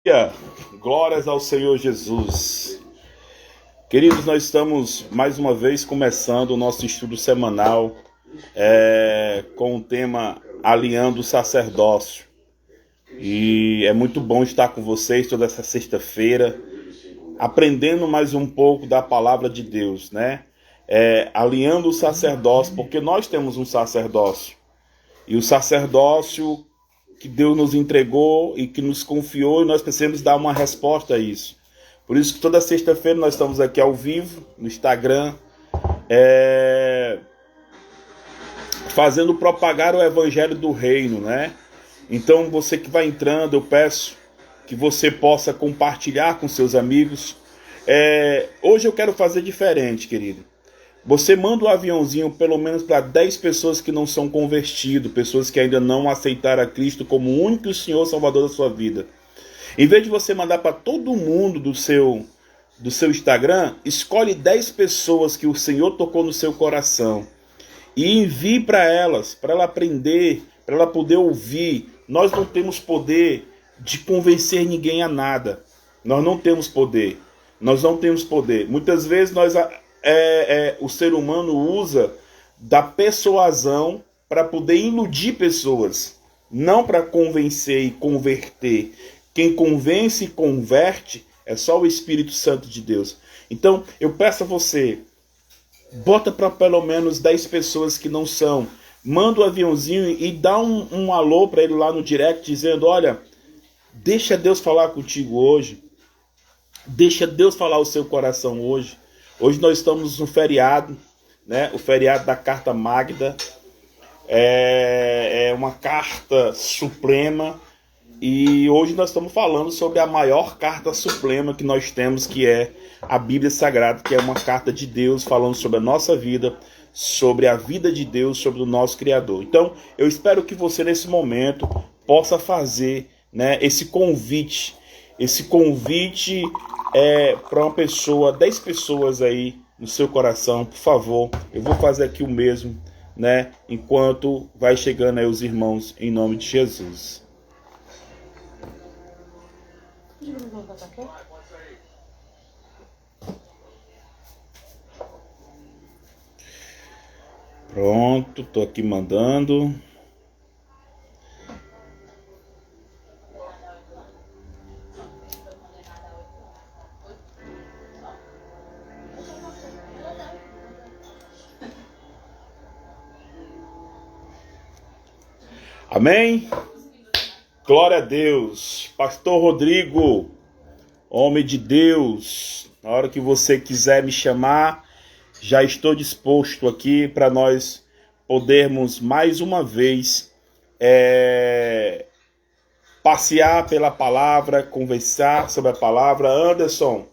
Aleluia! Glórias ao Senhor Jesus. Queridos, nós estamos mais uma vez começando o nosso estudo semanal com o tema Alinhando o Sacerdócio. E é muito bom estar com vocês toda essa sexta-feira, aprendendo mais um pouco da palavra de Deus, né? Alinhando o sacerdócio, porque nós temos um sacerdócio. E o sacerdócio que Deus nos entregou e que nos confiou, e nós precisamos dar uma resposta a isso. Por isso que toda sexta-feira nós estamos aqui ao vivo, no Instagram, fazendo propagar o evangelho do reino, né? Então você que vai entrando, eu peço que você possa compartilhar com seus amigos. Hoje eu quero fazer diferente, querido. Você manda um aviãozinho pelo menos para 10 pessoas que não são convertidas, pessoas que ainda não aceitaram a Cristo como o único Senhor Salvador da sua vida. Em vez de você mandar para todo mundo do seu Instagram, escolhe 10 pessoas que o Senhor tocou no seu coração e envie para elas, para ela aprender, para ela poder ouvir. Nós não temos poder de convencer ninguém a nada. Nós não temos poder. Nós não temos poder. Muitas vezes o ser humano usa da persuasão para poder iludir pessoas, não para convencer e converter. Quem convence e converte é só o Espírito Santo de Deus. Então eu peço a você, bota para pelo menos 10 pessoas que não são, manda um aviãozinho e dá um alô para ele lá no direct dizendo: olha, deixa Deus falar contigo hoje, deixa Deus falar o seu coração hoje. Hoje nós estamos no feriado, né? O feriado da Carta Magna. É uma carta suprema. E hoje nós estamos falando sobre a maior carta suprema que nós temos, que é a Bíblia Sagrada, que é uma carta de Deus falando sobre a nossa vida, sobre a vida de Deus, sobre o nosso Criador. Então, eu espero que você nesse momento possa fazer, né, esse convite para uma pessoa, 10 pessoas aí no seu coração, por favor. Eu vou fazer aqui o mesmo, né, enquanto vai chegando aí os irmãos, em nome de Jesus. Pronto, tô aqui mandando. Amém? Glória a Deus. Pastor Rodrigo, homem de Deus, na hora que você quiser me chamar, já estou disposto aqui para nós podermos mais uma vez passear pela palavra, conversar sobre a palavra. Anderson,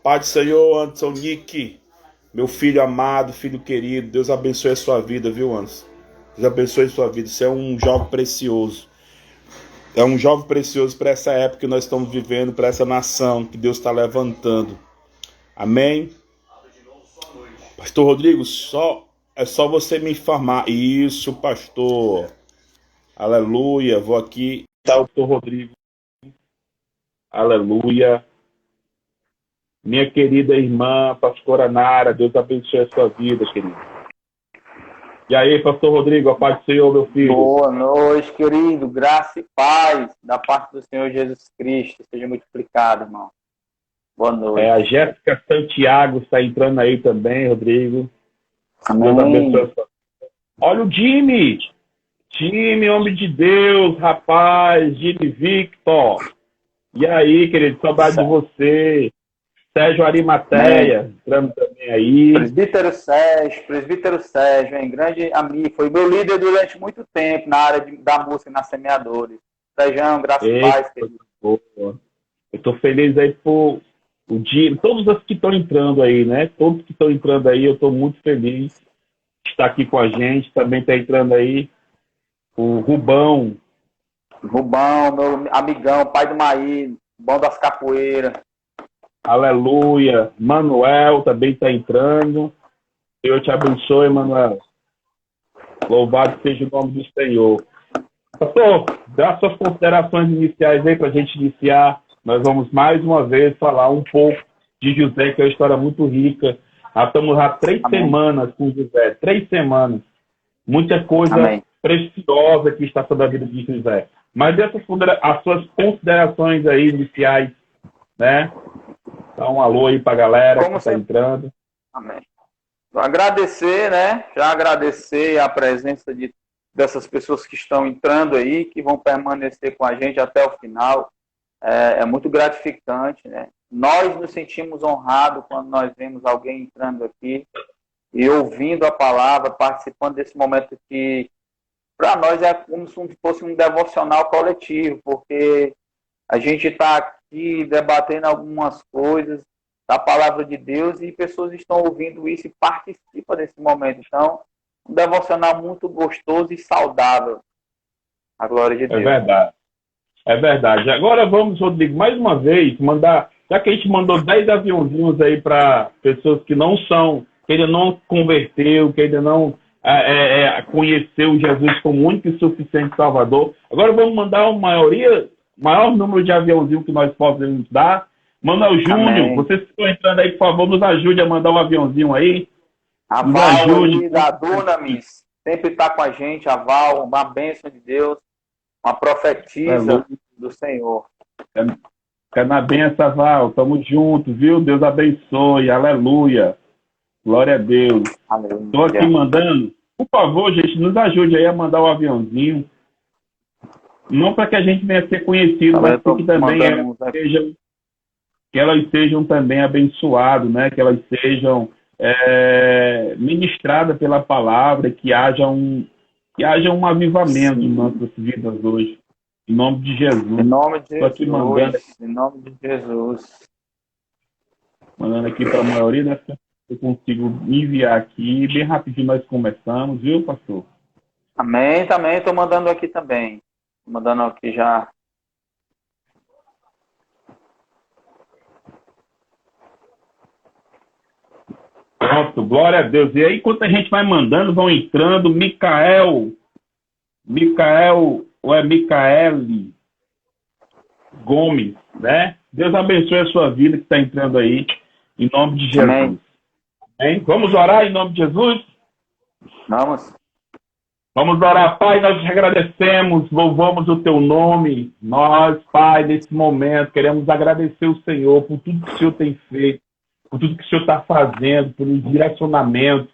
Pai do Senhor, Anderson Nick, meu filho amado, filho querido, Deus abençoe a sua vida, viu, Anderson? Deus abençoe a sua vida. Você é um jovem precioso. É um jovem precioso para essa época que nós estamos vivendo, para essa nação que Deus está levantando. Amém? Pastor Rodrigo, é só você me informar. Isso, pastor. Aleluia. Vou aqui. Tá o pastor Rodrigo. Aleluia. Minha querida irmã, pastora Nara, Deus abençoe a sua vida, querido. E aí, pastor Rodrigo, a paz do Senhor, meu filho. Boa noite, querido. Graça e paz da parte do Senhor Jesus Cristo. Seja multiplicado, irmão. Boa noite. A Jéssica Santiago está entrando aí também, Rodrigo. Amém. Deus abençoe a sua vida. Olha o Jimmy. Jimmy, homem de Deus, rapaz. Jimmy Victor. E aí, querido, saudade de você. Sérgio Arimateia, entrando também aí. Presbítero Sérgio, hein? Grande amigo, foi meu líder durante muito tempo na área da música na Semeadores. Sérgio, graças e paz, querido. Eu estou feliz aí por o dia, todos os que estão entrando aí, né? Todos que estão entrando aí, eu estou muito feliz de estar aqui com a gente. Também está entrando aí o Rubão. Rubão, meu amigão, pai do Maí, bom das capoeiras. Aleluia. Manuel também está entrando. Deus te abençoe, Manuel. Louvado seja o nome do Senhor. Pastor, dá suas considerações iniciais aí para a gente iniciar nós vamos mais uma vez falar um pouco de José, que é uma história muito rica. Nós estamos há 3 semanas com José, 3 semanas. Muita coisa preciosa que está sobre a vida de José. Mas as suas considerações aí iniciais, né? Dá um alô aí para a galera que está entrando. Amém. Agradecer, né? Já agradecer a presença dessas pessoas que estão entrando aí, que vão permanecer com a gente até o final. É muito gratificante, né? Nós nos sentimos honrados quando nós vemos alguém entrando aqui e ouvindo a palavra, participando desse momento que, para nós, é como se fosse um devocional coletivo, porque a gente está aqui debatendo algumas coisas da palavra de Deus e pessoas estão ouvindo isso e participam desse momento. Então, um devocional muito gostoso e saudável. A glória de Deus. É verdade. É verdade. Agora vamos, Rodrigo, mais uma vez, mandar, já que a gente mandou 10 aviãozinhos aí para pessoas que não são, que ainda não converteu, que ainda não conheceu Jesus como único e suficiente Salvador. Agora vamos mandar maior número de aviãozinho que nós podemos dar. Manda o Júnior, vocês que estão entrando aí, por favor, nos ajude a mandar um aviãozinho aí. A Val da Dunamis sempre está com a gente, a Val, uma bênção de Deus, uma profetisa do Senhor. Fica na benção, Val, estamos juntos, viu? Deus abençoe, aleluia. Glória a Deus. Estou aqui mandando, por favor, gente, nos ajude aí a mandar o aviãozinho. Não para que a gente venha a ser conhecido, mas para que também que elas sejam também abençoadas, né? Que elas sejam ministradas pela palavra, que haja um avivamento em nossas vidas hoje. Em nome de Jesus. Em nome de Jesus. Em nome de Jesus. Mandando aqui para a maioria das pessoas que eu consigo enviar aqui. Bem rapidinho nós começamos, viu, pastor? Amém, também. Estou mandando aqui também. Estou mandando aqui já. Pronto, glória a Deus. E aí, enquanto a gente vai mandando, vão entrando, Micaele Gomes, né? Deus abençoe a sua vida que está entrando aí, em nome de Jesus. Amém. Amém? Vamos orar em nome de Jesus? Vamos orar, Pai, nós te agradecemos, louvamos o teu nome. Nós, Pai, nesse momento, queremos agradecer o Senhor por tudo que o Senhor tem feito, por tudo que o Senhor está fazendo, pelo direcionamento,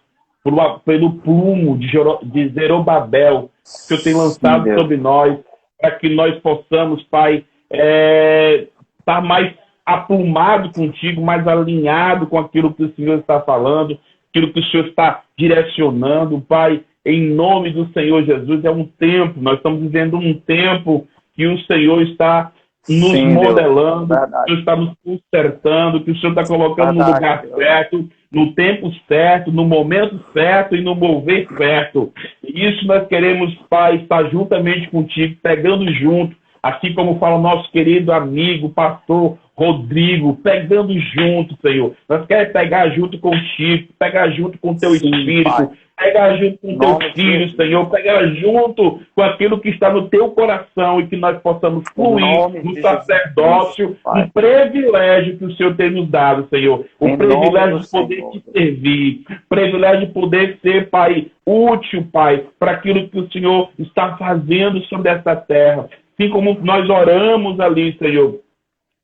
pelo plumo de Zerobabel que o Senhor tem lançado sobre nós, para que nós possamos, Pai, estar mais aplumado contigo, mais alinhado com aquilo que o Senhor está falando, aquilo que o Senhor está direcionando, Pai, em nome do Senhor Jesus. É um tempo, nós estamos vivendo um tempo que o Senhor está nos modelando, que o Senhor está nos consertando, que o Senhor está colocando no lugar certo, no tempo certo, no momento certo e no mover certo. E isso nós queremos, Pai, estar juntamente contigo, pegando junto, assim como fala o nosso querido amigo, pastor Rodrigo, pegando junto, Senhor. Nós queremos pegar junto contigo, pegar junto com o teu Espírito, Pai. Pegar junto com o teu Filho, Senhor, pegar junto com aquilo que está no teu coração e que nós possamos fluir no sacerdócio, no privilégio que o Senhor tem nos dado, Senhor. O privilégio de poder te servir, o privilégio de poder ser, Pai, útil, Pai, para aquilo que o Senhor está fazendo sobre essa terra. Assim como nós oramos ali, Senhor,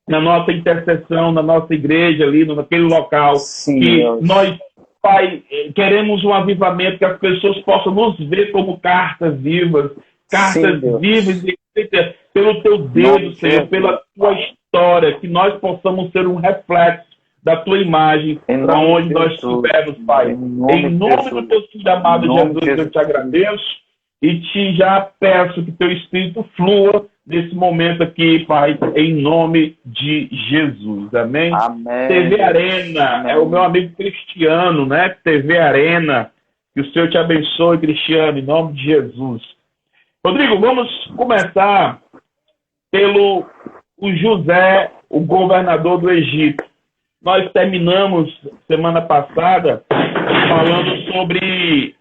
na nossa intercessão, na nossa igreja ali, naquele local, que nós, Pai, queremos um avivamento, que as pessoas possam nos ver como cartas vivas escritas pelo teu dedo, Senhor, pela tua história, que nós possamos ser um reflexo da tua imagem para onde nós estivermos, Pai. Em nome do teu filho amado Jesus, eu te agradeço e te já peço que teu Espírito flua nesse momento aqui, Pai, em nome de Jesus. Amém? Amém. TV Arena, amém. É o meu amigo Cristiano, né? TV Arena. Que o Senhor te abençoe, Cristiano, em nome de Jesus. Rodrigo, vamos começar pelo José, o governador do Egito. Nós terminamos semana passada falando sobre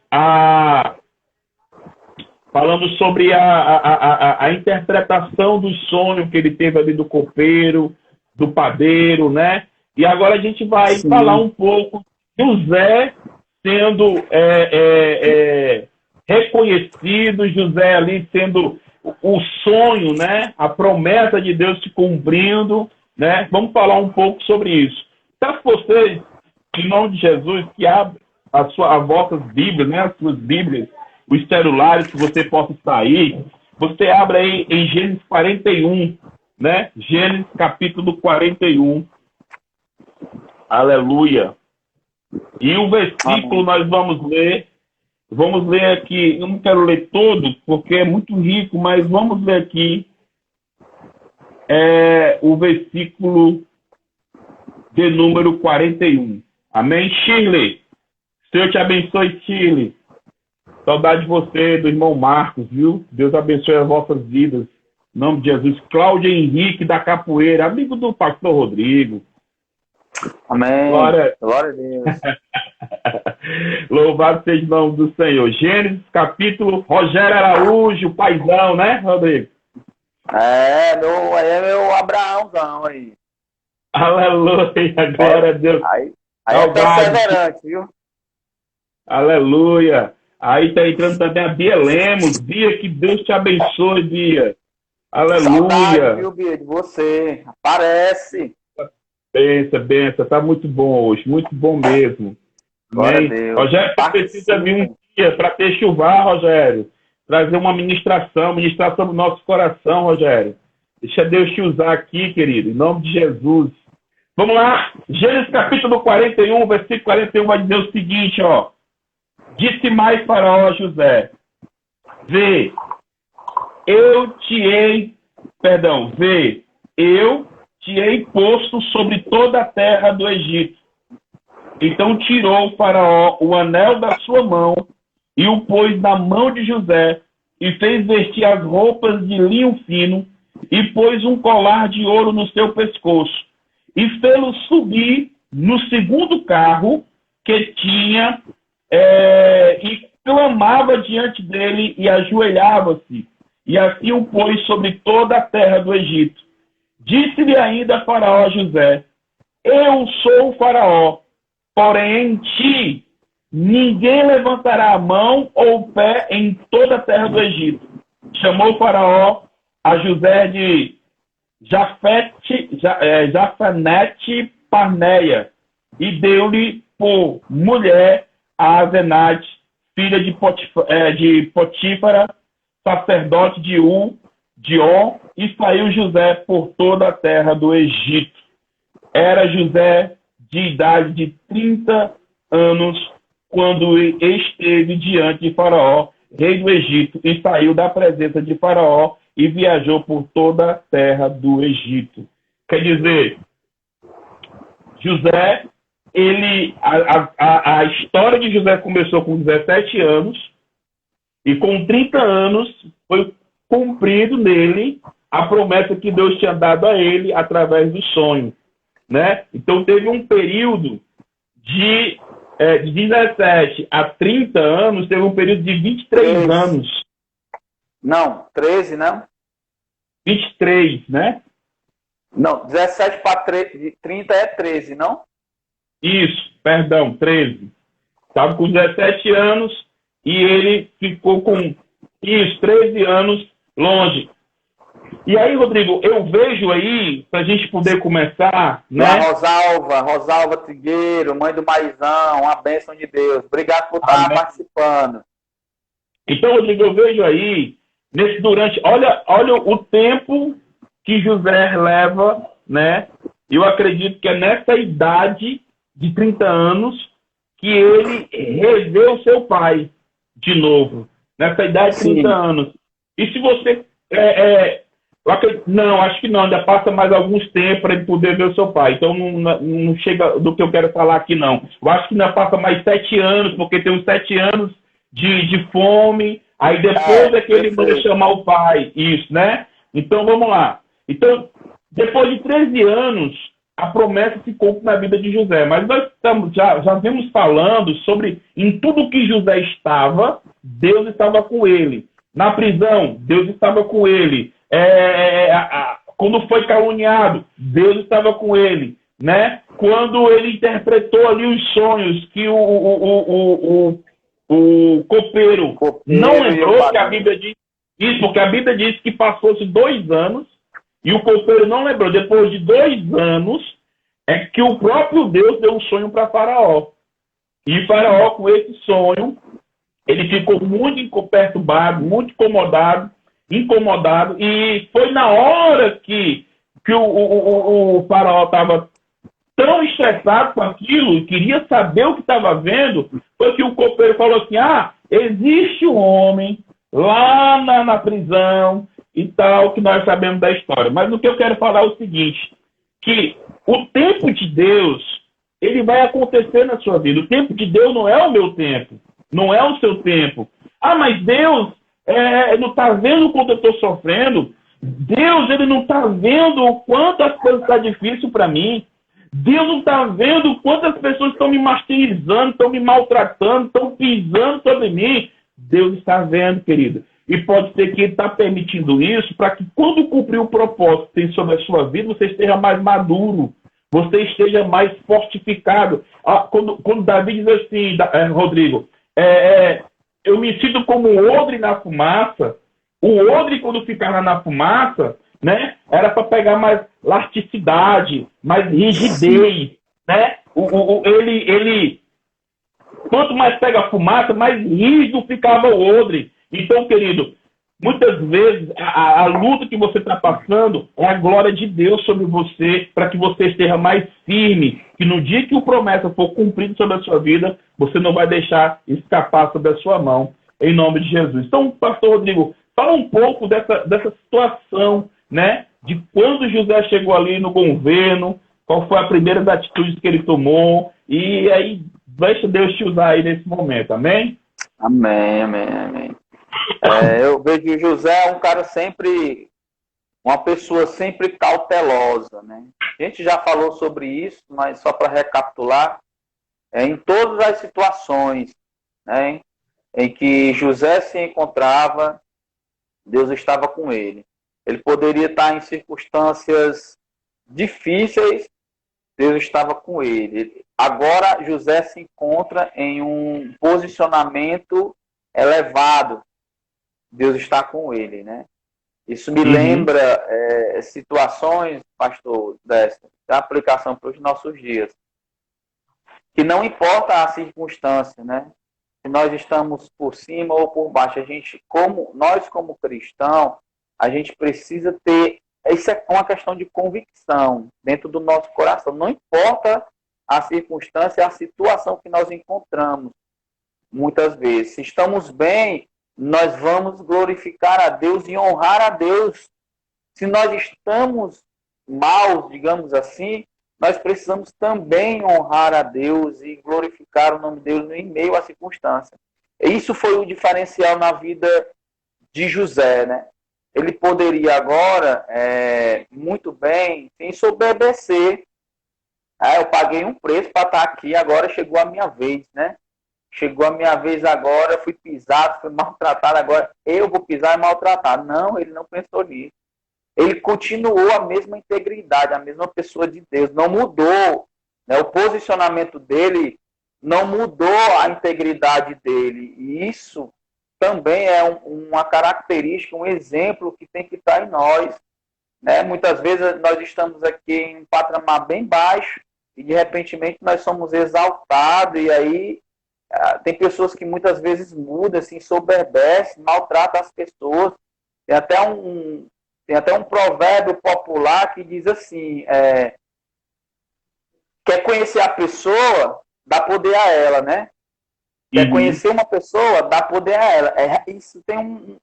falamos sobre a interpretação do sonho que ele teve ali do copeiro, do padeiro, né? E agora a gente vai falar um pouco de José sendo reconhecido, José ali sendo o sonho, né? A promessa de Deus se cumprindo, né? Vamos falar um pouco sobre isso. Peço vocês, em nome de Jesus, que abram as vossas Bíblias, né? As suas Bíblias, os celulares, que você possa sair. Você abre aí em Gênesis 41, né? Gênesis capítulo 41. Aleluia. E o versículo nós vamos ler aqui, eu não quero ler todo, porque é muito rico, mas vamos ler aqui o versículo de número 41. Amém? Shirley, Senhor te abençoe, Shirley. Saudade de você, do irmão Marcos, viu? Deus abençoe as vossas vidas. Em nome de Jesus. Cláudio Henrique da Capoeira, amigo do pastor Rodrigo. Amém. Glória a Deus. Louvado seja o nome do Senhor. Gênesis, capítulo, Rogério Araújo, paizão, né, Rodrigo? Meu Abraãozão aí. Aleluia, glória a Deus. Aí é perseverante, viu? Aleluia. Aí está entrando também a Bia Lemos. Bia, que Deus te abençoe, Bia. Aleluia. Saudade, viu, Bia, de você. Aparece. Benção. Tá muito bom hoje. Muito bom mesmo. Glória a Deus. Rogério, você precisa vir um dia para ter chuva, Rogério. Trazer uma ministração no nosso coração, Rogério. Deixa Deus te usar aqui, querido. Em nome de Jesus. Vamos lá. Gênesis capítulo 41, versículo 41 vai dizer o seguinte, ó. Disse mais Faraó a José: eu te hei posto sobre toda a terra do Egito. Então tirou o Faraó o anel da sua mão e o pôs na mão de José e fez vestir as roupas de linho fino e pôs um colar de ouro no seu pescoço e fê-lo subir no segundo carro que tinha e clamava diante dele e ajoelhava-se, e assim o pôs sobre toda a terra do Egito. Disse-lhe ainda Faraó a José: eu sou o Faraó, porém em ti ninguém levantará a mão ou o pé em toda a terra do Egito. Chamou Faraó a José de Jafanete Parneia e deu-lhe por mulher a Asenate, filha de Potífara, sacerdote de On, e saiu José por toda a terra do Egito. Era José de idade de 30 anos quando esteve diante de Faraó, rei do Egito, e saiu da presença de Faraó e viajou por toda a terra do Egito. Quer dizer, José, a história de José começou com 17 anos e com 30 anos foi cumprido nele a promessa que Deus tinha dado a ele através do sonho, né? Então teve um período de 17 a 30 anos, teve um período de 23 anos. Não, 13, não? 23, né? Não, 17 para 30 é 13, não? Isso, perdão, 13. Estava com 17 anos e ele ficou com 13 anos longe. E aí, Rodrigo, eu vejo aí, para a gente poder começar, né? Rosalva Trigueiro, mãe do Maizão, uma bênção de Deus. Obrigado por estar participando. Então, Rodrigo, eu vejo aí, olha o tempo que José leva, né? Eu acredito que é nessa idade de 30 anos que ele revê o seu pai de novo. Nessa idade de 30 anos. E se você... Não, acho que não. Ainda passa mais alguns tempos para ele poder ver o seu pai. Então não chega do que eu quero falar aqui, não. Eu acho que ainda passa mais 7 anos, porque tem uns 7 anos de fome. Aí depois é que ele manda chamar o pai. Isso, né? Então vamos lá. Então, depois de 13 anos, a promessa se cumpre na vida de José. Mas nós já vimos falando sobre em tudo que José estava, Deus estava com ele. na prisão, Deus estava com ele. Quando foi caluniado, Deus estava com ele, né? Quando ele interpretou ali os sonhos que o copeiro não lembrou, que a Bíblia diz isso, porque a Bíblia diz que passou-se 2 anos e o copeiro não lembrou. Depois de 2 anos é que o próprio Deus deu um sonho para Faraó. E Faraó, com esse sonho, ele ficou muito perturbado, muito incomodado, e foi na hora que o Faraó estava tão estressado com aquilo e queria saber o que estava vendo, foi que o copeiro falou assim: existe um homem lá na prisão e tal, que nós sabemos da história. Mas o que eu quero falar é o seguinte, que o tempo de Deus, ele vai acontecer na sua vida. O tempo de Deus não é o meu tempo, não é o seu tempo. Mas Deus não está vendo o quanto eu estou sofrendo. Deus, ele não está vendo o quanto as coisas estão difíceis para mim. Deus não está vendo quantas pessoas estão me martirizando, estão me maltratando, estão pisando sobre mim. Deus está vendo, querido. E pode ser que ele está permitindo isso para que, quando cumprir o propósito que tem sobre a sua vida, você esteja mais maduro, você esteja mais fortificado. Quando Davi diz assim, Rodrigo, eu me sinto como um odre na fumaça. O odre, quando ficava na fumaça, né, era para pegar mais elasticidade, mais rigidez, né? Ele quanto mais pega a fumaça, mais rígido ficava o odre. Então, querido, muitas vezes a luta que você está passando é a glória de Deus sobre você, para que você esteja mais firme, que no dia que o promessa for cumprido sobre a sua vida, você não vai deixar escapar sobre a sua mão, em nome de Jesus. Então, pastor Rodrigo, fala um pouco dessa situação, né, de quando José chegou ali no governo, qual foi a primeira das atitudes que ele tomou, e aí deixa Deus te usar aí nesse momento, amém? Amém. Eu vejo José um cara sempre, uma pessoa sempre cautelosa, né? A gente já falou sobre isso, mas só para recapitular, em todas as situações, né, em que José se encontrava, Deus estava com ele. Ele poderia estar em circunstâncias difíceis, Deus estava com ele. Agora, José se encontra em um posicionamento elevado, Deus está com ele, né? Isso me lembra situações, pastor, da aplicação para os nossos dias, que não importa a circunstância, né? Se nós estamos por cima ou por baixo, nós como cristão, a gente precisa ter, isso é uma questão de convicção dentro do nosso coração. Não importa a circunstância, a situação que nós encontramos, muitas vezes. Se estamos bem, nós vamos glorificar a Deus e honrar a Deus. Se nós estamos mal, digamos assim, nós precisamos também honrar a Deus e glorificar o nome de Deus em meio à circunstância. Isso foi o diferencial na vida de José, né? Ele poderia agora, muito bem, se ensoberbecer. Eu paguei um preço para estar aqui, agora chegou a minha vez, né? Chegou a minha vez agora, fui pisado, fui maltratado, agora eu vou pisar e maltratar. Não, ele não pensou nisso. Ele continuou a mesma integridade, a mesma pessoa de Deus, não mudou, né? O posicionamento dele não mudou a integridade dele. E isso também é uma característica, um exemplo que tem que estar em nós, né? Muitas vezes nós estamos aqui em um patamar bem baixo e de repentemente nós somos exaltados, e aí tem pessoas que muitas vezes mudam, assim, ensoberbecem, maltratam as pessoas. Tem até um provérbio popular que diz assim, quer conhecer a pessoa, dá poder a ela, né? Quer conhecer uma pessoa, dá poder a ela. Isso tem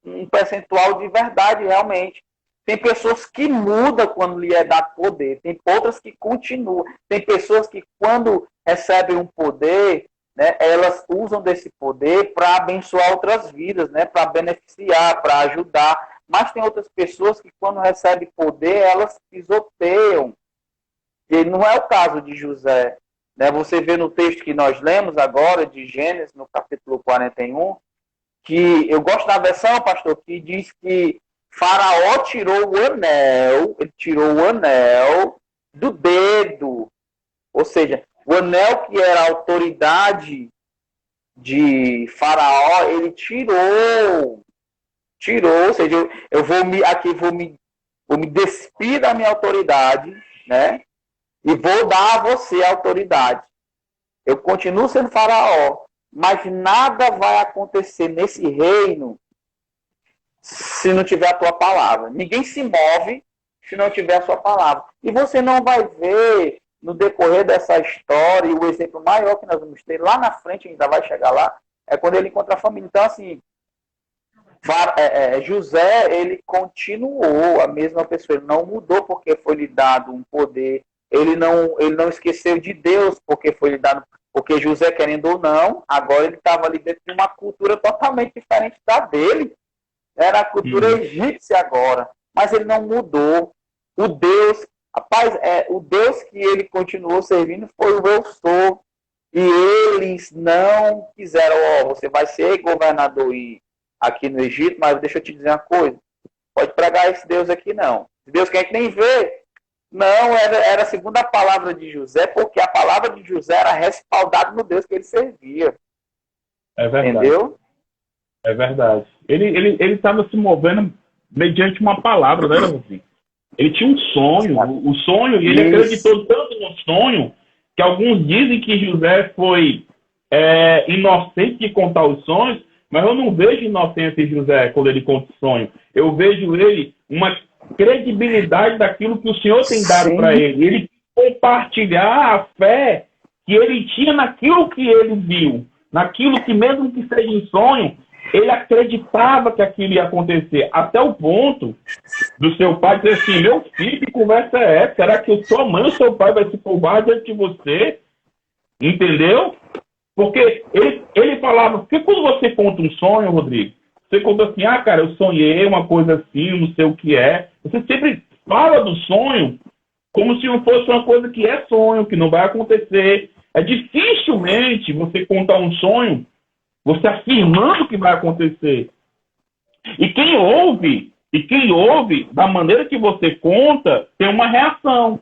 um percentual de verdade, realmente. Tem pessoas que mudam quando lhe é dado poder. Tem outras que continuam. Tem pessoas que, quando recebem um poder, né, elas usam desse poder para abençoar outras vidas, né, para beneficiar, para ajudar. Mas tem outras pessoas que, quando recebem poder, elas pisoteiam. E não é o caso de José. Né? Você vê no texto que nós lemos agora, de Gênesis, no capítulo 41, que eu gosto da versão, pastor, que diz que Faraó tirou o anel, ele tirou o anel do dedo. Ou seja, o anel que era a autoridade de Faraó, ele tirou, ou seja, eu vou me despir da minha autoridade, né? E vou dar a você a autoridade. Eu continuo sendo Faraó, mas nada vai acontecer nesse reino se não tiver a tua palavra. Ninguém se move se não tiver a sua palavra. E você não vai ver, no decorrer dessa história, e o exemplo maior que nós vamos ter lá na frente, ainda vai chegar lá, é quando ele encontra a família. Então, assim, José, ele continuou a mesma pessoa, ele não mudou porque foi lhe dado um poder, ele não esqueceu de Deus porque foi lhe dado, porque José, querendo ou não, agora ele estava ali dentro de uma cultura totalmente diferente da dele, era a cultura egípcia agora, mas ele não mudou. O Deus, o Deus que ele continuou servindo foi o Eu Sou, e eles não quiseram, você vai ser governador aqui no Egito, mas deixa eu te dizer uma coisa, pode pregar esse Deus aqui não. Esse Deus que a gente nem vê. Não, era a segunda palavra de José, porque a palavra de José era respaldada no Deus que ele servia. É verdade. Entendeu? É verdade. Ele estava se movendo mediante uma palavra, né, Leozinho? Ele tinha um sonho, o sonho, e ele acreditou tanto no sonho, que alguns dizem que José foi inocente de contar os sonhos, mas eu não vejo inocência em José quando ele conta o sonho. Eu vejo ele uma credibilidade daquilo que o Senhor tem dado para ele. Ele compartilhar a fé que ele tinha naquilo que ele viu, naquilo que, mesmo que seja em sonho, ele acreditava que aquilo ia acontecer, até o ponto do seu pai dizer assim: meu filho, que conversa é essa? Será que a sua mãe ou seu pai vai se curvar diante de você? Entendeu? Porque ele falava, porque quando você conta um sonho, Rodrigo, você conta assim: ah, cara, eu sonhei uma coisa assim, não sei o que é. Você sempre fala do sonho como se não fosse uma coisa que é sonho, que não vai acontecer. É dificilmente você contar um sonho você afirmando que vai acontecer. E quem ouve, da maneira que você conta, tem uma reação.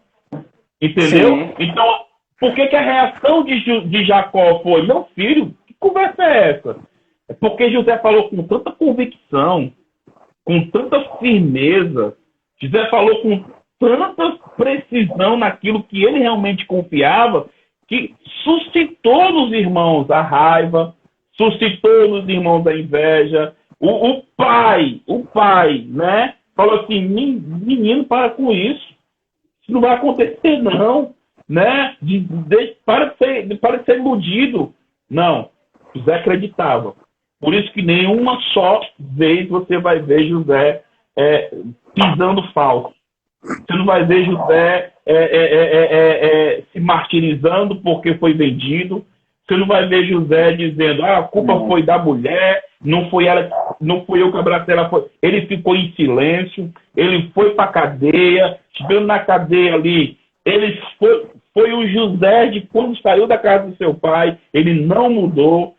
Entendeu? Sim. Então, por que a reação de Jacó foi: meu filho, que conversa é essa? É porque José falou com tanta convicção, com tanta firmeza, José falou com tanta precisão naquilo que ele realmente confiava, que suscitou nos irmãos a raiva, suscitou nos irmãos a inveja. O pai, né? Falou assim: menino, para com isso. Isso não vai acontecer, não. Né? Para de ser iludido. Não. José acreditava. Por isso que nenhuma só vez você vai ver José pisando falso. Você não vai ver José se martirizando porque foi vendido. Você não vai ver José dizendo: ah, a culpa foi da mulher, não foi eu que abracei ela. Ele ficou em silêncio, ele foi para a cadeia, chegando na cadeia ali, ele foi o José de quando saiu da casa do seu pai. Ele não mudou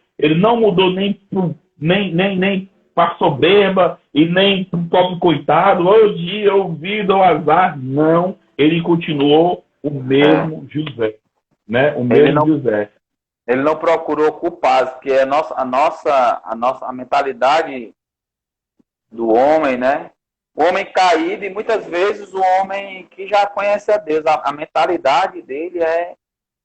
nem para soberba e nem para o pobre coitado, ou dia, ou vida, ou azar. Não, ele continuou o mesmo José, né? O mesmo José. Ele não procurou culpados, porque a mentalidade do homem, né? O homem caído, e muitas vezes o homem que já conhece a Deus, a mentalidade dele é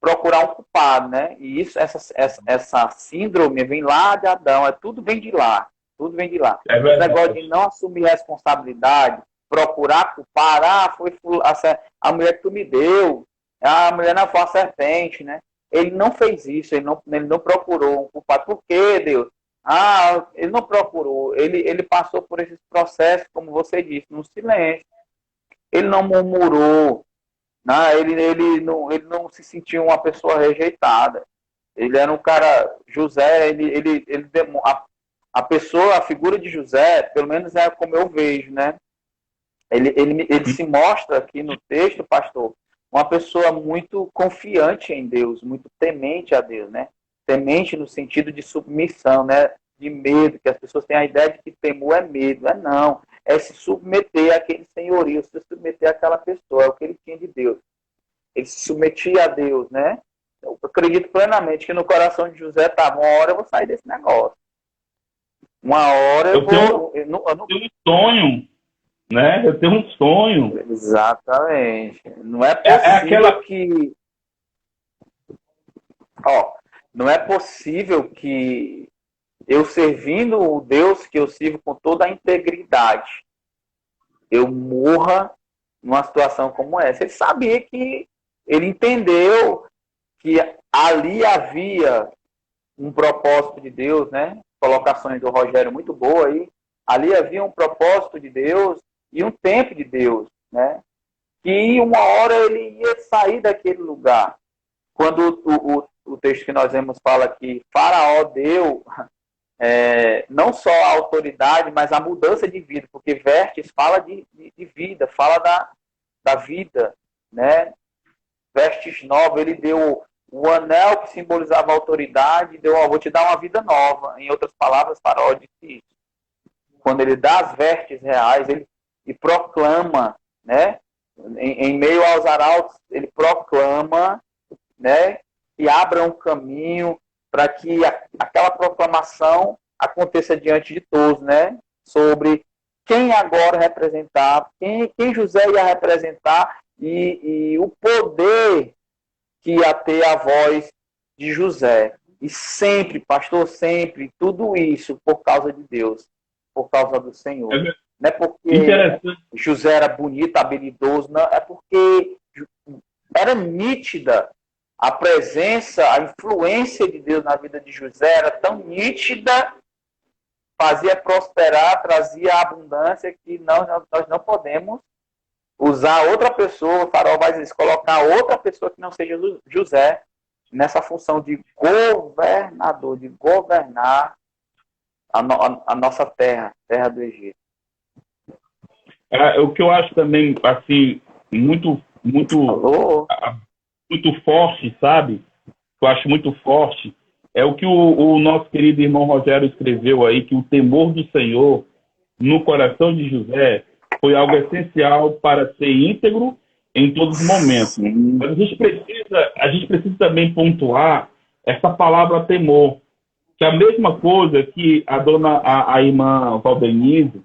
procurar um culpado, né? E essa síndrome vem lá de Adão, tudo vem de lá. Tudo vem de lá. Esse negócio de não assumir responsabilidade, procurar culpar: foi a mulher que tu me deu, a mulher não foi a serpente, né? Ele não fez isso, ele não procurou um culpado. Por quê, Deus? Ele não procurou. Ele passou por esses processos, como você disse, no silêncio. Ele não murmurou. Ele não se sentiu uma pessoa rejeitada. Ele era um cara... José, a figura de José, pelo menos é como eu vejo, né? Ele se mostra aqui no texto, pastor, uma pessoa muito confiante em Deus, muito temente a Deus, né? Temente no sentido de submissão, né? de medo, que as pessoas têm a ideia de que temor é medo. Não. É se submeter àquele senhorio, se submeter àquela pessoa, é o que ele tinha de Deus. Ele se submetia a Deus, né? Eu acredito plenamente que no coração de José estava, uma hora eu vou sair desse negócio. Uma hora eu vou... tenho um sonho, né? Eu tenho um sonho. Exatamente. Não é possível que... não é possível que eu servindo o Deus que eu sirvo com toda a integridade, eu morra numa situação como essa. Ele sabia que... Ele entendeu que ali havia um propósito de Deus, né? Colocações do Rogério muito boa aí. Ali havia um propósito de Deus e um tempo de Deus, né? Que uma hora ele ia sair daquele lugar. Quando o texto que nós vemos fala que Faraó deu não só a autoridade, mas a mudança de vida, porque Vestes fala de vida, fala da vida, né? Vestes nova, ele deu o anel que simbolizava a autoridade, deu, vou te dar uma vida nova. Em outras palavras, Faraó disse isso. Quando ele dá as vestes reais, ele proclama, né? Em meio aos arautos, ele proclama, né? Que abra um caminho para que aquela proclamação aconteça diante de todos, né? Sobre quem agora representava, quem José ia representar e o poder que ia ter a voz de José. E sempre, pastor, sempre, tudo isso por causa de Deus, por causa do Senhor. Não é porque José era bonito, habilidoso, não, é porque era nítida a presença, a influência de Deus na vida de José, era tão nítida, fazia prosperar, trazia abundância, que nós não podemos usar outra pessoa, o Faraó vai dizer, colocar outra pessoa que não seja José nessa função de governador, de governar a nossa terra do Egito. O que eu acho também, assim, muito forte, sabe? Eu acho muito forte, é o que o nosso querido irmão Rogério escreveu aí, que o temor do Senhor no coração de José foi algo essencial para ser íntegro em todos os momentos. Mas a gente precisa também pontuar essa palavra temor, que é a mesma coisa que a irmã Valdenise,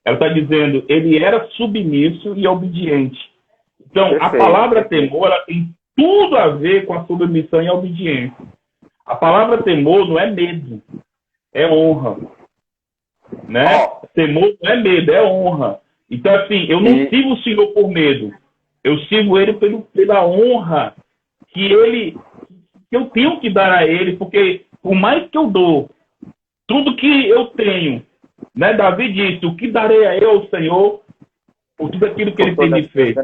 ela está dizendo, ele era submisso e obediente. Então, perfeito. A palavra temor, ela tem tudo a ver com a submissão e a obediência. A palavra temor não é medo, é honra. Né? Temor não é medo, é honra. Então, assim, eu não sirvo o Senhor por medo. Eu sirvo Ele pela honra que eu tenho que dar a Ele, porque por mais que eu dou, tudo que eu tenho, né? Davi disse, o que darei a eu ao Senhor por tudo aquilo que Ele tem me feito.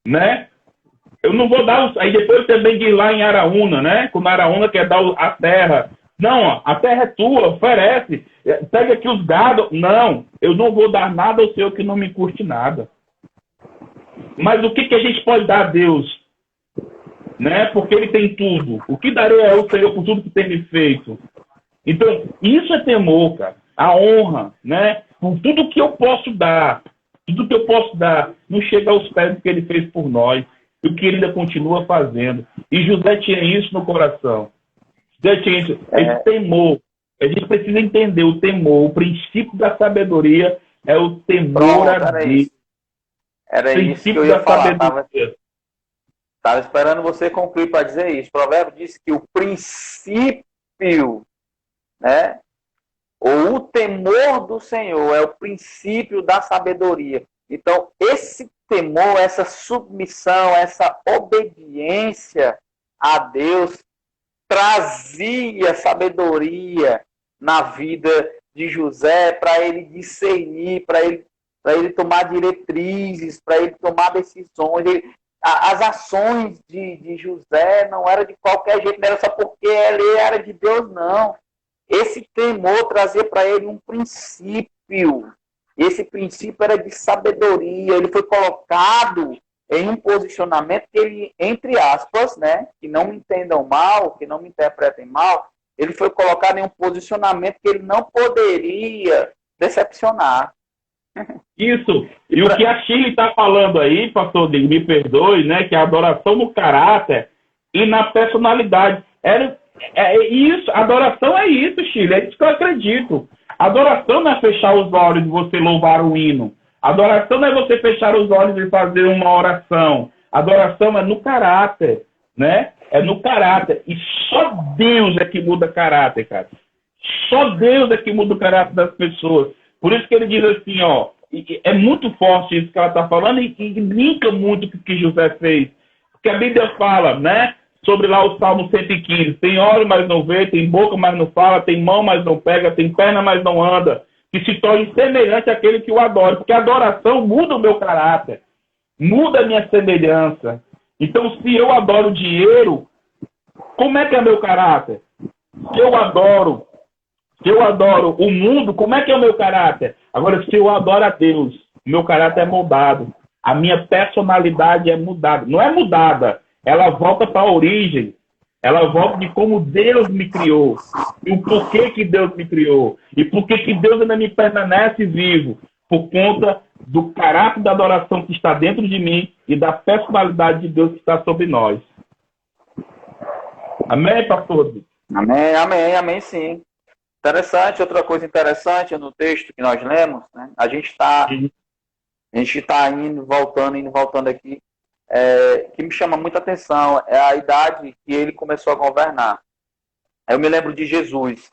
Né? Eu não vou dar... Aí depois também diz lá em Araúna, né? Quando Araúna quer dar a terra... Não, a terra é tua, oferece. Pega aqui os gados. Não, eu não vou dar nada ao Senhor que não me custe nada. Mas o que a gente pode dar a Deus? Né? Porque Ele tem tudo. O que darei ao Senhor por tudo que tem me feito? Então, isso é temor, cara. A honra, né? Por tudo que eu posso dar. Tudo que eu posso dar não chega aos pés do que Ele fez por nós. E o que Ele ainda continua fazendo. E José tinha isso no coração. Esse temor, a gente precisa entender o temor, o princípio da sabedoria é o temor a Deus. Era isso que eu ia falar. Estava esperando você concluir para dizer isso. O provérbio diz que o princípio, né, ou o temor do Senhor é o princípio da sabedoria. Então, esse temor, essa submissão, essa obediência a Deus trazia sabedoria na vida de José para ele discernir, para ele tomar diretrizes, para ele tomar decisões. As ações de José não eram de qualquer jeito, não era só porque ele era de Deus, não. Esse temor trazia para ele um princípio. Esse princípio era de sabedoria. Ele foi colocado em um posicionamento que ele, entre aspas, né, que não me entendam mal, que não me interpretem mal, ele foi colocado em um posicionamento que ele não poderia decepcionar. Isso. E o que a Shirley está falando aí, pastor Rodrigo, me perdoe, né? Que a adoração no caráter e na personalidade. Isso, adoração é isso, Shirley. É isso que eu acredito. Adoração não é fechar os olhos e você louvar o hino. Adoração não é você fechar os olhos e fazer uma oração. Adoração é no caráter, né? É no caráter. E só Deus é que muda caráter, cara. Só Deus é que muda o caráter das pessoas. Por isso que ele diz assim, ó, é muito forte isso que ela está falando e linka muito com o que José fez. Porque a Bíblia fala, né, sobre lá o Salmo 115, tem olho, mas não vê, tem boca, mas não fala, tem mão, mas não pega, tem perna, mas não anda, que se torne semelhante àquele que o adora. Porque a adoração muda o meu caráter, muda a minha semelhança. Então, se eu adoro dinheiro, como é que é meu caráter? Se eu adoro o mundo, como é que é o meu caráter? Agora, se eu adoro a Deus, o meu caráter é mudado. A minha personalidade é mudada. Não é mudada, ela volta para a origem. Ela volta de como Deus me criou. E o porquê que Deus me criou. E porquê que Deus ainda me permanece vivo. Por conta do caráter da adoração que está dentro de mim e da personalidade de Deus que está sobre nós. Amém, pastor? Amém, amém, amém, sim. Interessante, outra coisa interessante no texto que nós lemos, né? A gente está indo, voltando aqui, que me chama muita atenção, é a idade que ele começou a governar. Eu me lembro de Jesus.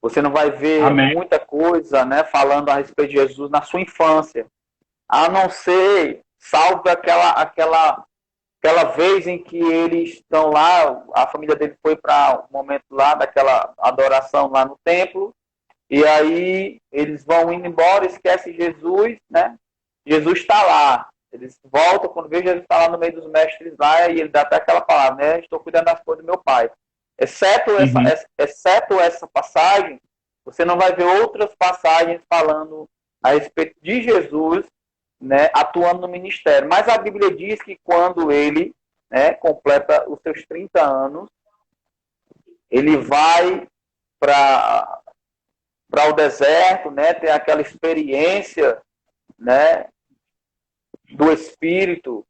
Você não vai ver muita coisa, né, falando a respeito de Jesus na sua infância, a não ser, salvo aquela vez em que eles estão lá, a família dele foi para um momento lá daquela adoração lá no templo, e aí eles vão indo embora, esquece Jesus, né? Jesus está lá. Eles voltam, quando vê Jesus está lá no meio dos mestres lá, e ele dá até aquela palavra, né? Estou cuidando das coisas do meu pai. Exceto essa passagem, você não vai ver outras passagens falando a respeito de Jesus, né, atuando no ministério. Mas a Bíblia diz que quando ele, né, completa os seus 30 anos, ele vai para o deserto, né, tem aquela experiência, né, do Espírito,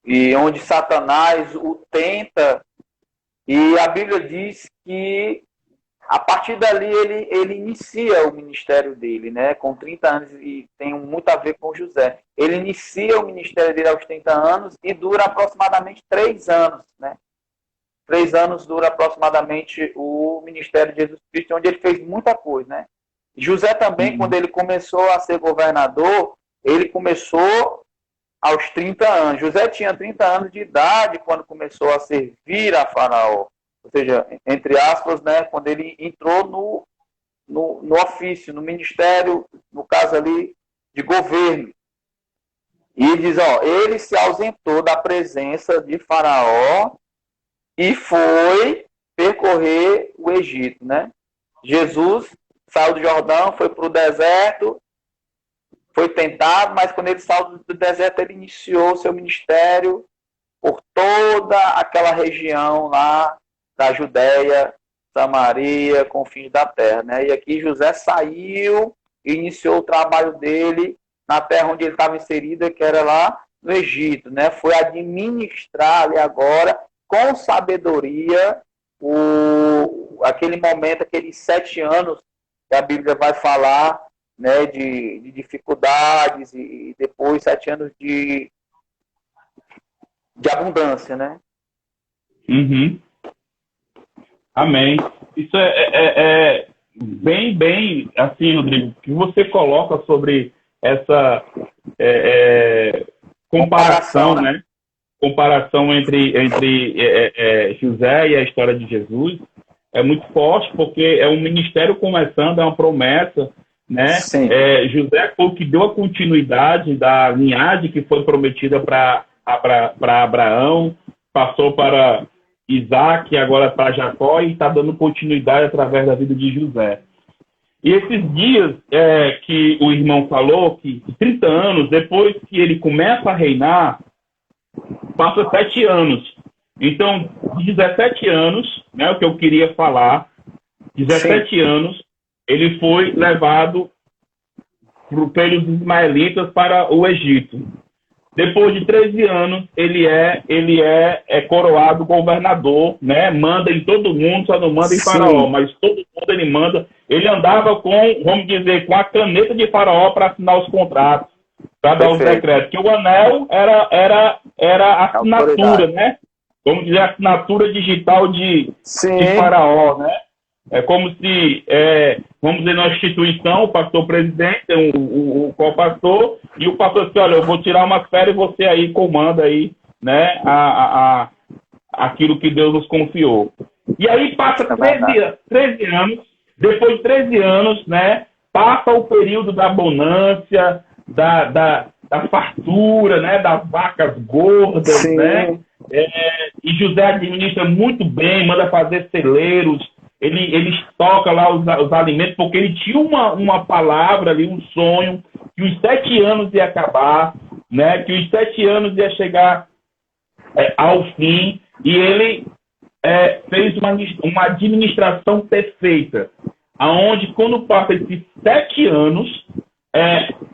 e onde Satanás o tenta, e a Bíblia diz que a partir dali ele inicia o ministério dele, né? Com 30 anos, e tem muito a ver com José. Ele inicia o ministério dele aos 30 anos e dura aproximadamente 3 anos, né? 3 anos dura aproximadamente o ministério de Jesus Cristo, onde ele fez muita coisa, né? José também, quando ele começou a ser governador, ele começou aos 30 anos. José tinha 30 anos de idade quando começou a servir a Faraó. Ou seja, entre aspas, né, quando ele entrou no ofício, no ministério, no caso ali, de governo. E diz, ele se ausentou da presença de Faraó e foi percorrer o Egito, né? Jesus saiu do Jordão, foi para o deserto, foi tentado, mas quando ele saiu do deserto, ele iniciou o seu ministério por toda aquela região lá da Judéia, Samaria, confins da terra, né? E aqui José saiu e iniciou o trabalho dele na terra onde ele estava inserido, que era lá no Egito, né? Foi administrar ali agora, com sabedoria, aquele momento, aqueles 7 anos que a Bíblia vai falar, né, de dificuldades, e depois 7 anos de abundância, né? Uhum. Amém. Isso é bem, assim, Rodrigo, que você coloca sobre essa comparação, né? Comparação entre José e a história de Jesus é muito forte, porque é um ministério começando, é uma promessa, né? José foi o que deu a continuidade da linhagem que foi prometida para Abraão, passou para Isaac, agora para Jacó, e está dando continuidade através da vida de José. E esses dias que o irmão falou, que 30 anos, depois que ele começa a reinar, passa 7 anos. Então, de 17 anos, né, o que eu queria falar, 17 anos, ele foi levado pelos ismaelitas para o Egito. Depois de 13 anos, ele é coroado governador, né? Manda em todo mundo, só não manda em Faraó, mas todo mundo ele manda. Ele andava com, vamos dizer, com a caneta de Faraó para assinar os contratos, para dar os decretos. Que o anel era a assinatura, né? Vamos dizer, a assinatura digital de Faraó, né? É como se, vamos dizer, na instituição, o pastor presidente, o co-pastor, e o pastor disse, olha, eu vou tirar uma férias e você aí comanda aí, né, aquilo que Deus nos confiou. E aí passa 13 anos, depois de 13 anos, né, passa o período da bonância, da fartura, né, das vacas gordas, né, e José administra muito bem, manda fazer celeiros, ele estoca lá os alimentos, porque ele tinha uma palavra ali, um sonho, que os 7 anos ia acabar, né? Que os 7 anos ia chegar ao fim, e ele fez uma administração perfeita, aonde quando passa esses 7 anos,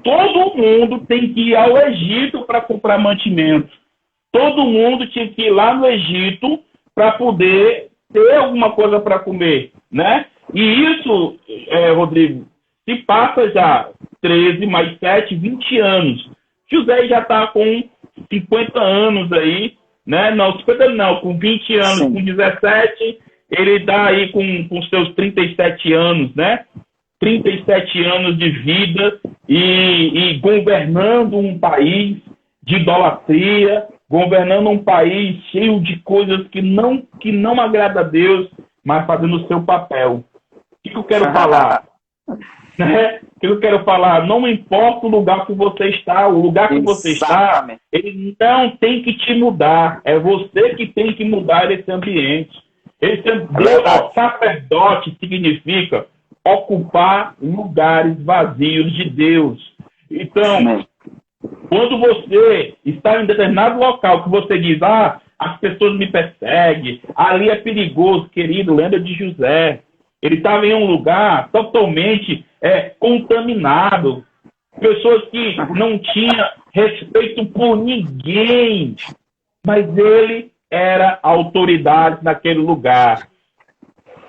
todo mundo tem que ir ao Egito para comprar mantimento. Todo mundo tinha que ir lá no Egito para poder ter alguma coisa para comer, né? E isso, Rodrigo, se passa já 13 mais 7, 20 anos. José já está com 50 anos aí, né? Não, 50 não, com 20 anos, com 17, ele está aí com seus 37 anos, né? 37 anos de vida e governando um país de idolatria, governando um país cheio de coisas que não agrada a Deus, mas fazendo o seu papel. O que eu quero falar? O que eu quero falar? Não importa o lugar que você está, o lugar que você está, ele não tem que te mudar. É você que tem que mudar esse ambiente. Sacerdote significa ocupar lugares vazios de Deus. Então, quando você está em determinado local que você diz, as pessoas me perseguem, ali é perigoso, querido, lembra de José. Ele estava em um lugar totalmente contaminado. Pessoas que não tinham respeito por ninguém. Mas ele era autoridade naquele lugar.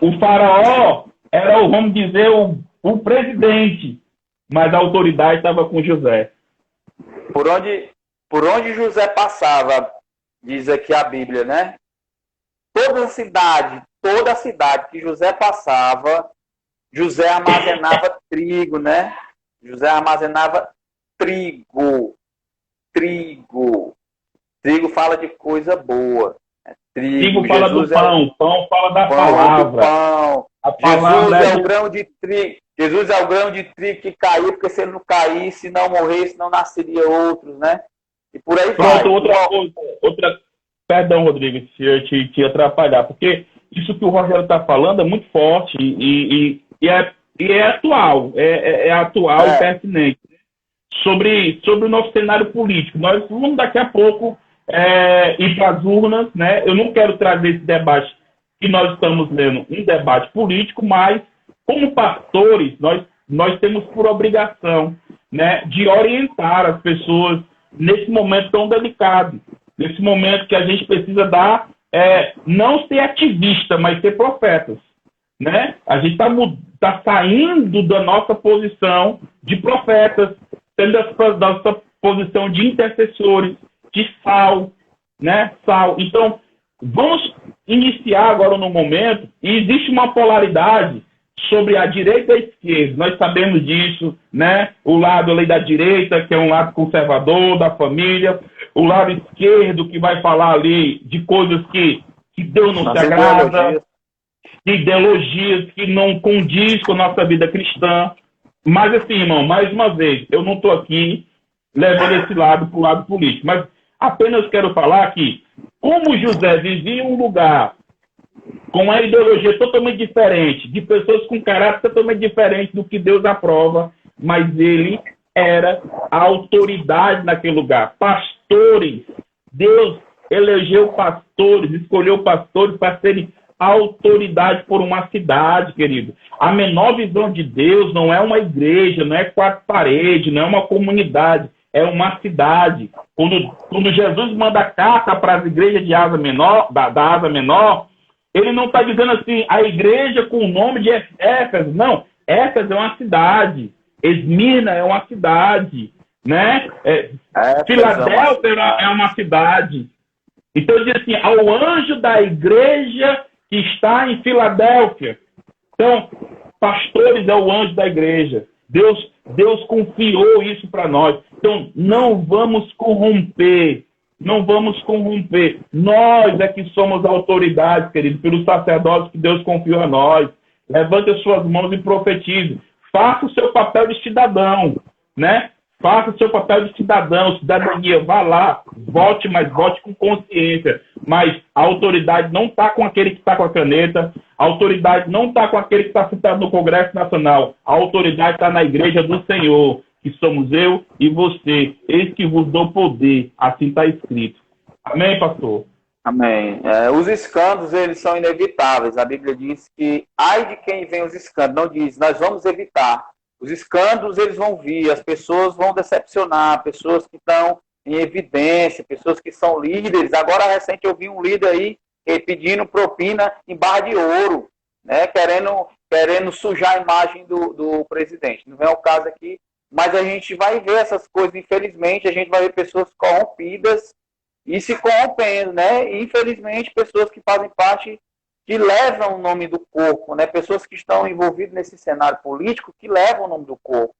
O faraó era, vamos dizer, o presidente. Mas a autoridade estava com José. Por onde José passava, diz aqui a Bíblia, né? Toda a cidade que José passava, José armazenava trigo, né? José armazenava trigo. Trigo fala de coisa boa. Trigo fala do pão, pão fala da palavra. A palavra Jesus é o grão de trigo. Jesus é o grão de trigo que caiu, porque se ele não caísse, não morresse, não nasceria outros, né? E por aí vai. Outra. Perdão, Rodrigo, se eu te atrapalhar, porque isso que o Rogério está falando é muito forte e é atual, atual e pertinente. Sobre o nosso cenário político. Nós vamos daqui a pouco ir para as urnas, né? Eu não quero trazer esse debate que nós estamos vendo, um debate político, mas como pastores, nós temos por obrigação, né, de orientar as pessoas nesse momento tão delicado, nesse momento que a gente precisa não ser ativista, mas ser profetas, né? A gente está saindo da nossa posição de profetas, sendo da nossa posição de intercessores, de sal, né? Sal. Então, vamos iniciar agora no momento, e existe uma polaridade sobre a direita e a esquerda. Nós sabemos disso, né? O lado ali da direita, que é um lado conservador, da família, o lado esquerdo, que vai falar ali de coisas que Deus não se agrada, de ideologias que não condiz com a nossa vida cristã. Mas assim, irmão, mais uma vez, eu não estou aqui levando esse lado para o lado político, mas apenas quero falar que, como José vivia em um lugar com uma ideologia totalmente diferente, de pessoas com caráter totalmente diferente do que Deus aprova, mas ele era a autoridade naquele lugar. Pastores, Deus elegeu pastores, escolheu pastores para serem autoridade por uma cidade, querido. A menor visão de Deus não é uma igreja, não é quatro paredes, não é uma comunidade, é uma cidade. Quando Jesus manda carta para as igrejas de asa menor, da asa menor, ele não está dizendo assim, a igreja com o nome de Éfeso. Não, Éfeso é uma cidade. Esmirna é uma cidade. Né? Filadélfia é uma cidade. Então ele diz assim, ao anjo da igreja que está em Filadélfia. Então, pastores é o anjo da igreja. Deus confiou isso para nós. Então, não vamos corromper. Não vamos corromper. Nós é que somos autoridades, querido, pelos sacerdotes que Deus confiou a nós. Levante as suas mãos e profetize. Faça o seu papel de cidadão, né? Faça o seu papel de cidadão, cidadania. Vá lá, vote, mas vote com consciência. Mas a autoridade não está com aquele que está com a caneta. A autoridade não está com aquele que está sentado no Congresso Nacional. A autoridade está na igreja do Senhor, que somos eu e você. Eis que vos dou poder. Assim está escrito. Amém, pastor? Amém. Os escândalos, eles são inevitáveis. A Bíblia diz que, ai de quem vem os escândalos, não diz, nós vamos evitar. Os escândalos, eles vão vir, as pessoas vão decepcionar, pessoas que estão em evidência, pessoas que são líderes. Agora, recente, eu vi um líder aí pedindo propina em barra de ouro, né, querendo sujar a imagem do presidente. Não é o caso aqui, mas a gente vai ver essas coisas, infelizmente, a gente vai ver pessoas corrompidas e se corrompendo, né? E, infelizmente, pessoas que fazem parte, que levam o nome do corpo, né? Pessoas que estão envolvidas nesse cenário político que levam o nome do corpo.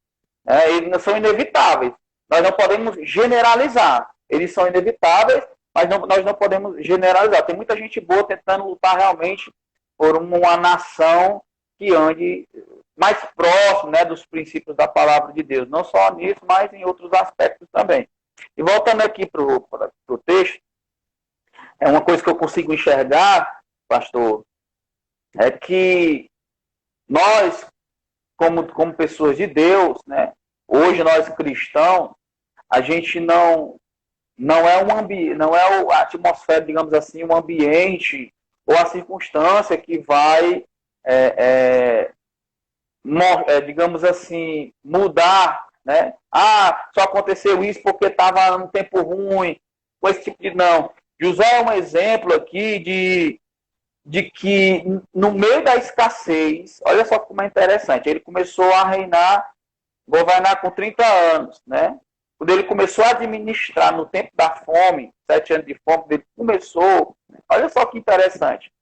Eles são inevitáveis. Nós não podemos generalizar. Eles são inevitáveis, mas nós não podemos generalizar. Tem muita gente boa tentando lutar realmente por uma nação que ande mais próximo, né, dos princípios da palavra de Deus. Não só nisso, mas em outros aspectos também. E voltando aqui para o texto, é uma coisa que eu consigo enxergar, pastor, é que nós, como pessoas de Deus, né, hoje nós cristãos, a gente não é a atmosfera, digamos assim, o ambiente ou a circunstância que vai, digamos assim, mudar, né? Só aconteceu isso porque estava num tempo ruim, com esse tipo de... Não. José é um exemplo aqui de que no meio da escassez, olha só como é interessante, ele começou a governar com 30 anos, né? Quando ele começou a administrar no tempo da fome, 7 anos de fome, ele começou, olha só que interessante,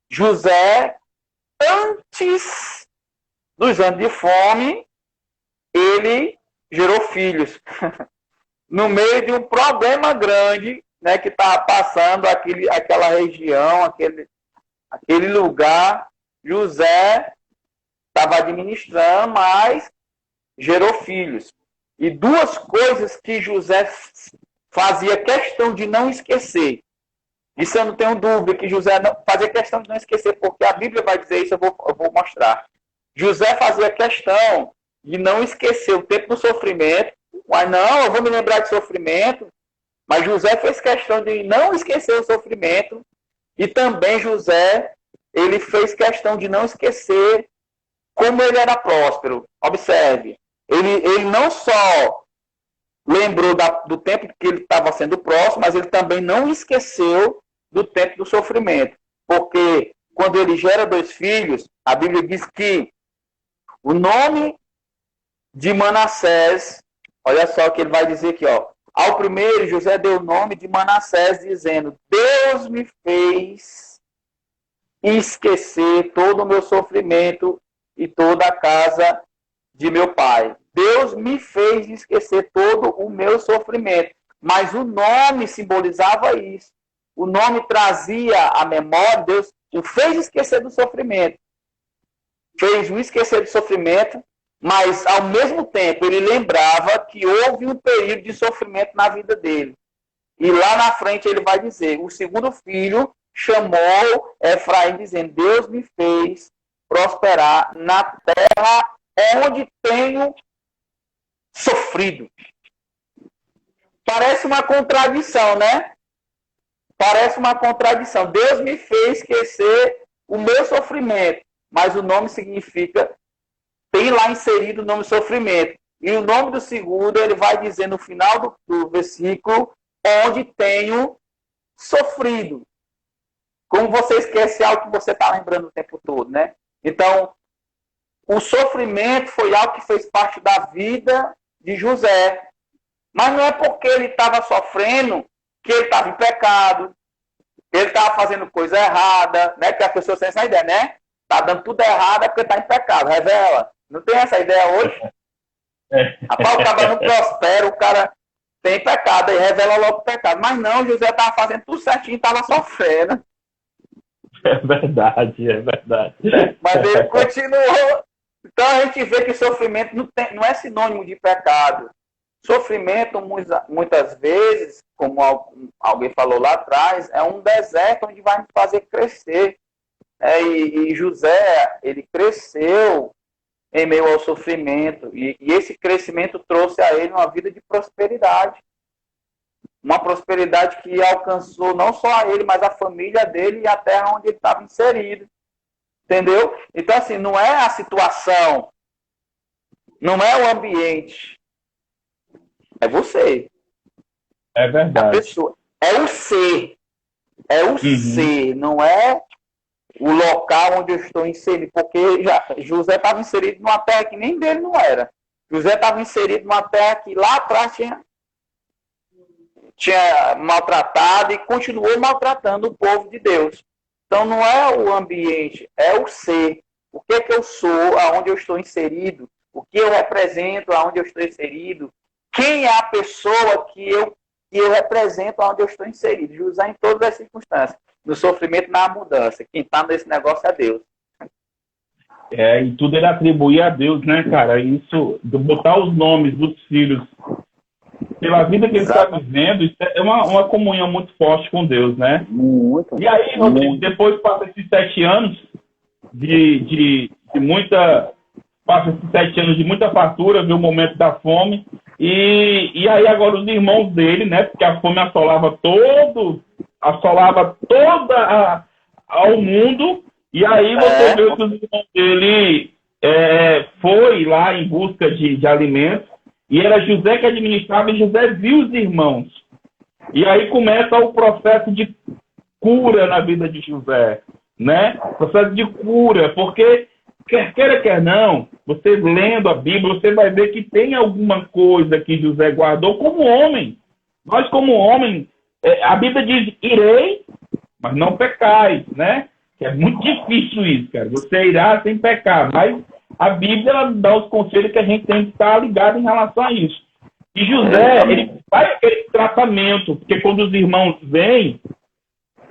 José, antes dos anos de fome, ele gerou filhos. No meio de um problema grande, né, que estava passando aquela região, aquele lugar, José estava administrando, mas gerou filhos. E duas coisas que José fazia questão de não esquecer. Isso eu não tenho dúvida, que José fazia questão de não esquecer, porque a Bíblia vai dizer isso, eu vou mostrar. José fazia questão de não esquecer o tempo do sofrimento. Mas não, eu vou me lembrar de sofrimento. Mas José fez questão de não esquecer o sofrimento. E também José, ele fez questão de não esquecer como ele era próspero. Observe, ele não só lembrou do tempo que ele estava sendo próspero, mas ele também não esqueceu do tempo do sofrimento. Porque quando ele gera 2 filhos, a Bíblia diz que o nome de Manassés, olha só o que ele vai dizer aqui, ó. Ao primeiro, José deu o nome de Manassés, dizendo: Deus me fez esquecer todo o meu sofrimento e toda a casa de meu pai. Deus me fez esquecer todo o meu sofrimento. Mas o nome simbolizava isso. O nome trazia a memória, Deus o fez esquecer do sofrimento. Fez o esquecer do sofrimento, mas, ao mesmo tempo, ele lembrava que houve um período de sofrimento na vida dele. E lá na frente ele vai dizer, o segundo filho chamou Efraim, dizendo: Deus me fez prosperar na terra onde tenho sofrido. Parece uma contradição, né? parece uma contradição. Deus me fez esquecer o meu sofrimento, mas o nome significa, tem lá inserido o nome sofrimento. E o nome do segundo, ele vai dizer no final do versículo, onde tenho sofrido. Como você esquece algo que você está lembrando o tempo todo, né? Então, o sofrimento foi algo que fez parte da vida de José. Mas não é porque ele estava sofrendo que ele estava em pecado, ele estava fazendo coisa errada, né? Que as pessoas têm essa ideia, né? Está dando tudo errado é porque está em pecado. Revela. Não tem essa ideia hoje? Rapaz, o cara não prospera, o cara tem pecado, aí revela logo o pecado. Mas não, José estava fazendo tudo certinho, estava sofrendo. É verdade, é verdade. Mas ele continuou. Então a gente vê que sofrimento não é sinônimo de pecado. Sofrimento, muitas vezes, como alguém falou lá atrás, é um deserto onde vai nos fazer crescer. E José, ele cresceu em meio ao sofrimento. E esse crescimento trouxe a ele uma vida de prosperidade. Uma prosperidade que alcançou não só a ele, mas a família dele e a terra onde ele estava inserido. Entendeu? Então, assim, não é a situação, não é o ambiente, é você. É verdade. A pessoa. É o ser. É o ser, não é o local onde eu estou inserido. Porque José estava inserido numa terra que nem dele não era. José estava inserido numa terra que lá atrás tinha maltratado e continuou maltratando o povo de Deus. Então não é o ambiente, é o ser. O que é que eu sou, aonde eu estou inserido, o que eu represento, aonde eu estou inserido, quem é a pessoa que eu represento, aonde eu estou inserido. José em todas as circunstâncias, no sofrimento, na mudança. Quem está nesse negócio é Deus. E tudo ele atribui a Deus, né, cara? Isso, botar os nomes dos filhos pela vida que ele está vivendo, isso é uma comunhão muito forte com Deus, né? Muito. E aí, Rodrigo, depois passa esses 7 anos de muita... Passa esses 7 anos de muita fartura, viu o momento da fome. E aí agora os irmãos dele, né? Porque a fome assolava toda ao mundo. E aí você vê que os irmãos dele foi lá em busca de alimentos. E era José que administrava e José viu os irmãos. E aí começa o processo de cura na vida de José, né? Processo de cura, porque quer queira, quer não, você lendo a Bíblia, você vai ver que tem alguma coisa que José guardou como homem. Nós como homem, a Bíblia diz, irei, mas não pecai, né? Que é muito difícil isso, cara. Você irá sem pecar, mas a Bíblia ela dá os conselhos que a gente tem que estar ligado em relação a isso. E José, ele faz aquele tratamento, porque quando os irmãos vêm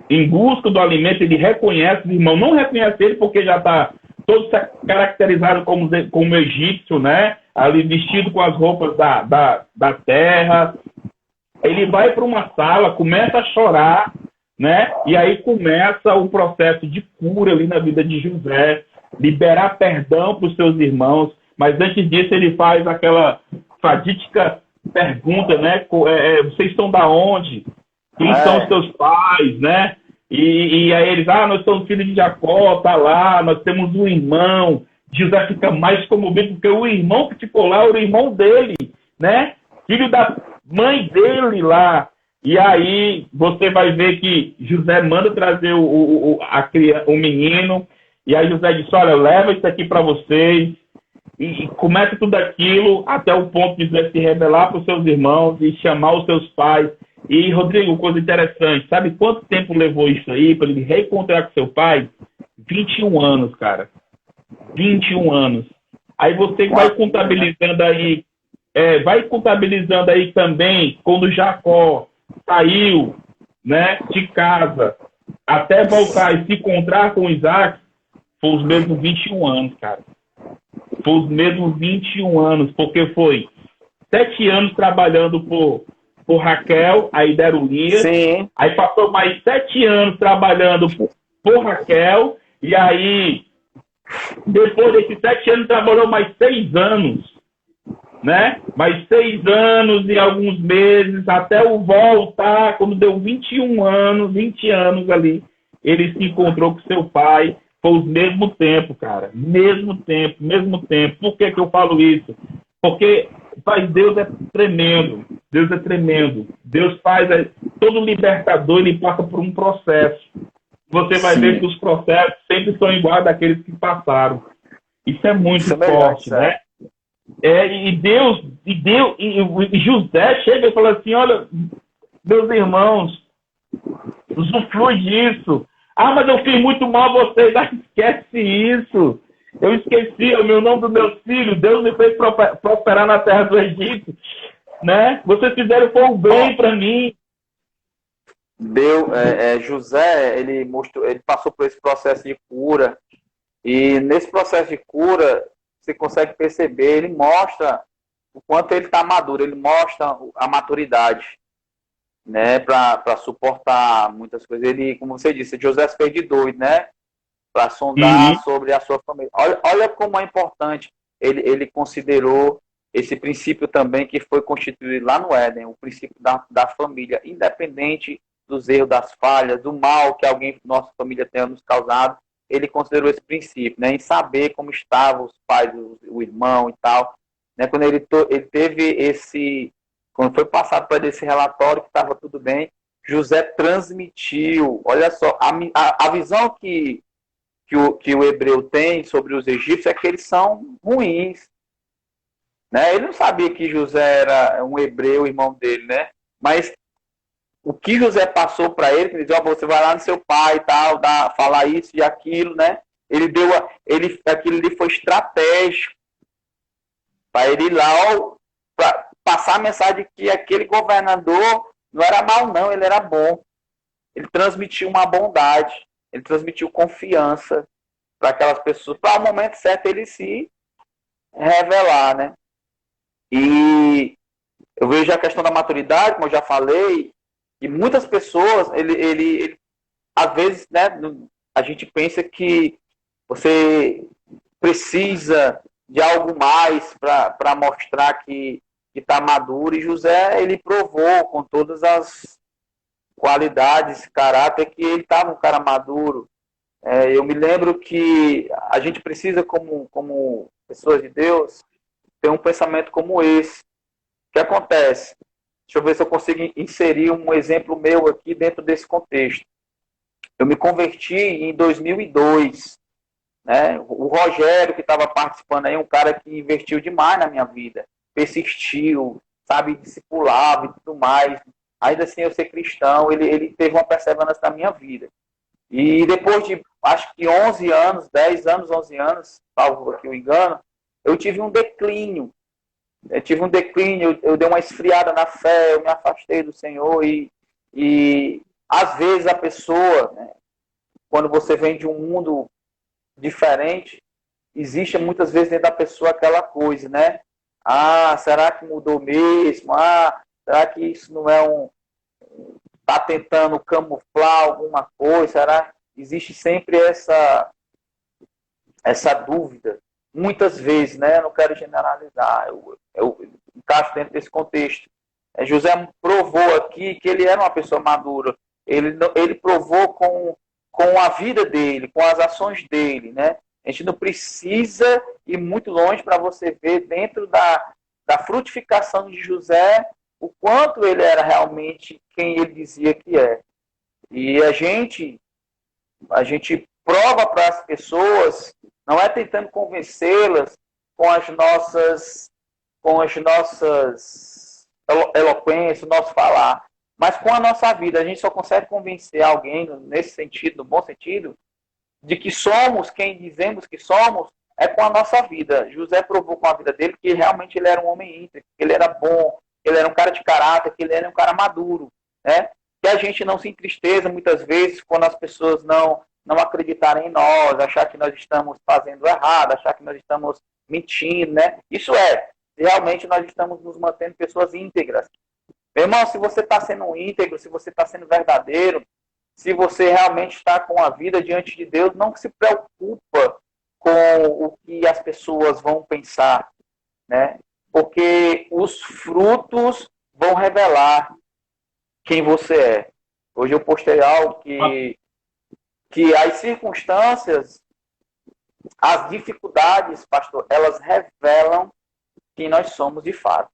em busca do alimento, ele reconhece, o irmão não reconhece ele porque já está todo caracterizado como egípcio, né? Ali vestido com as roupas da terra. Ele vai para uma sala, começa a chorar, né? E aí começa o processo de cura ali na vida de José, liberar perdão para os seus irmãos, mas antes disso ele faz aquela fadídica pergunta, né? Vocês estão da onde? Quem são os seus pais, né? E aí eles, nós somos filhos de Jacó, tá lá, nós temos um irmão. José fica mais comovido, porque o irmão que ficou lá era o irmão dele, né? Filho da mãe dele lá. E aí você vai ver que José manda trazer o menino, e aí José diz, olha, leva isso aqui para vocês, e começa tudo aquilo até o ponto de José se revelar para os seus irmãos e chamar os seus pais. E, Rodrigo, coisa interessante, sabe quanto tempo levou isso aí para ele reencontrar com seu pai? 21 anos, cara. 21 anos. Aí você vai contabilizando aí também quando Jacó saiu, né, de casa até voltar e se encontrar com Isaac, foi os mesmos 21 anos, cara. Foi os mesmos 21 anos, porque foi 7 anos trabalhando por Raquel, aí deram Lia. Sim. Aí passou mais 7 anos trabalhando por Raquel, e aí, depois desses 7 anos, trabalhou mais 6 anos né? Mas 6 anos e alguns meses, até o voltar, quando deu 21 anos, 20 anos ali, ele se encontrou com seu pai. Foi o mesmo tempo, cara. Mesmo tempo, mesmo tempo. Por que que eu falo isso? Porque, pai, Deus é tremendo. Deus é tremendo. Deus faz... Todo libertador, ele passa por um processo. Você vai ver que os processos sempre são iguais daqueles que passaram. Isso é muito forte, né? E José chega e fala assim, olha, meus irmãos, usufrui disso. Ah, mas eu fiz muito mal a vocês. Ah, esquece isso. Eu esqueci o meu nome do meu filho. Deus me fez prosperar na terra do Egito, né? Vocês fizeram o bem para mim. José, ele passou por esse processo de cura, e nesse processo de cura você consegue perceber, ele mostra o quanto ele está maduro, ele mostra a maturidade, né, para suportar muitas coisas. Ele, como você disse, José fez de doido, né, para sondar sobre a sua família. Olha como é importante, ele considerou esse princípio também que foi constituído lá no Éden, o princípio da família, independente dos erros, das falhas, do mal que alguém da nossa família tenha nos causado, ele considerou esse princípio, né, em saber como estavam os pais, o irmão e tal, né, quando ele teve quando foi passado para esse relatório que estava tudo bem, José transmitiu, olha só, a visão que o hebreu tem sobre os egípcios é que eles são ruins, né, ele não sabia que José era um hebreu, irmão dele, né, mas o que José passou para ele, que ele disse, você vai lá no seu pai e tal, falar isso e aquilo, né? Aquilo ali foi estratégico para ele ir lá, para passar a mensagem que aquele governador não era mau, não, ele era bom. Ele transmitiu uma bondade, ele transmitiu confiança para aquelas pessoas, para o momento certo ele se revelar, né? E eu vejo a questão da maturidade, como eu já falei. E muitas pessoas, às vezes, né, a gente pensa que você precisa de algo mais para mostrar que está maduro. E José, ele provou com todas as qualidades, caráter, que ele estava um cara maduro. Eu me lembro que a gente precisa, como pessoas de Deus, ter um pensamento como esse. O que acontece? Deixa eu ver se eu consigo inserir um exemplo meu aqui dentro desse contexto. Eu me converti em 2002. Né? O Rogério, que estava participando aí, um cara que investiu demais na minha vida. Persistiu, sabe, discipulava e tudo mais. Ainda assim, eu ser cristão, ele teve uma perseverança na minha vida. E depois de, acho que 11 anos, 10 anos, 11 anos, salvo aqui o engano, eu tive um declínio. Eu dei uma esfriada na fé, eu me afastei do Senhor e às vezes a pessoa, né, quando você vem de um mundo diferente, existe muitas vezes dentro da pessoa aquela coisa, né? Ah, será que mudou mesmo? Ah, será que isso não é tá tentando camuflar alguma coisa? Será? Existe sempre essa dúvida. Muitas vezes, né? Eu não quero generalizar, eu encaixo dentro desse contexto. José provou aqui que ele era uma pessoa madura. Ele provou com a vida dele, com as ações dele, né? A gente não precisa ir muito longe para você ver dentro da frutificação de José o quanto ele era realmente quem ele dizia que é. E a gente prova para as pessoas, não é tentando convencê-las com as nossas eloquências, o nosso falar, mas com a nossa vida. A gente só consegue convencer alguém, nesse sentido, no bom sentido, de que somos quem dizemos que somos, é com a nossa vida. José provou com a vida dele que realmente ele era um homem íntegro, que ele era bom, que ele era um cara de caráter, que ele era um cara maduro, né? Que a gente não se entristeça muitas vezes quando as pessoas não acreditarem em nós, achar que nós estamos fazendo errado, achar que nós estamos mentindo, né? Isso realmente nós estamos nos mantendo pessoas íntegras. Meu irmão, se você está sendo íntegro, se você está sendo verdadeiro, se você realmente está com a vida diante de Deus, não se preocupa com o que as pessoas vão pensar, né? porque os frutos vão revelar quem você é. Hoje eu postei algo que as circunstâncias, as dificuldades, pastor, elas revelam quem nós somos de fato.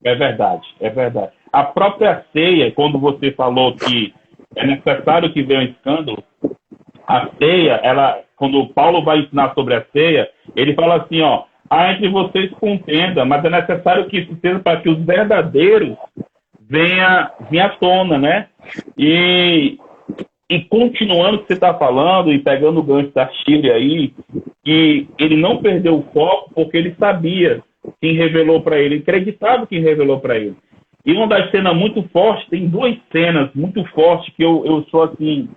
É verdade, é verdade. A própria ceia, quando você falou que é necessário que venha um escândalo, a ceia, quando Paulo vai ensinar sobre a ceia, ele fala assim, ó, há entre vocês contenda, mas é necessário que isso seja para que os verdadeiros venham à tona, né? E continuando o que você está falando e pegando o gancho da Chile aí, que ele não perdeu o foco porque ele sabia quem revelou para ele, acreditava quem revelou para ele. E uma das cenas muito fortes, tem duas cenas muito fortes que eu sou assim,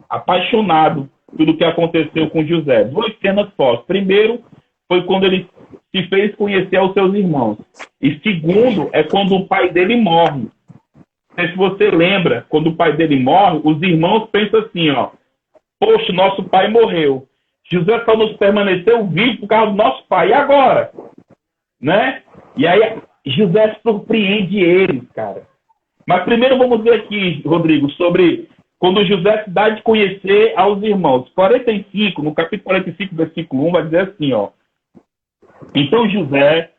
apaixonado pelo que aconteceu com José. Duas cenas fortes. Primeiro, foi quando ele se fez conhecer aos seus irmãos. E segundo, é quando o pai dele morre. Não sei se você lembra, quando o pai dele morre, os irmãos pensam assim, ó, poxa, nosso pai morreu. José só nos permaneceu vivo por causa do nosso pai. E agora? Né? E aí José surpreende eles, cara. Mas primeiro vamos ver aqui, Rodrigo, sobre quando José se dá de conhecer aos irmãos. 45, no capítulo 45, versículo 1, vai dizer assim, ó. Então José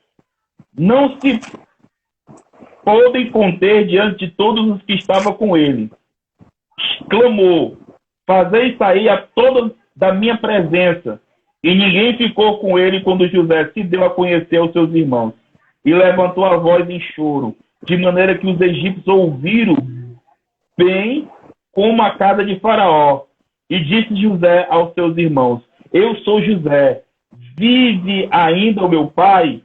não se pôde conter diante de todos os que estavam com ele. Clamou, fazei sair a todos da minha presença. E ninguém ficou com ele quando José se deu a conhecer aos seus irmãos. E levantou a voz em choro, de maneira que os egípcios ouviram bem como a casa de Faraó. E disse José aos seus irmãos, eu sou José, vive ainda o meu pai?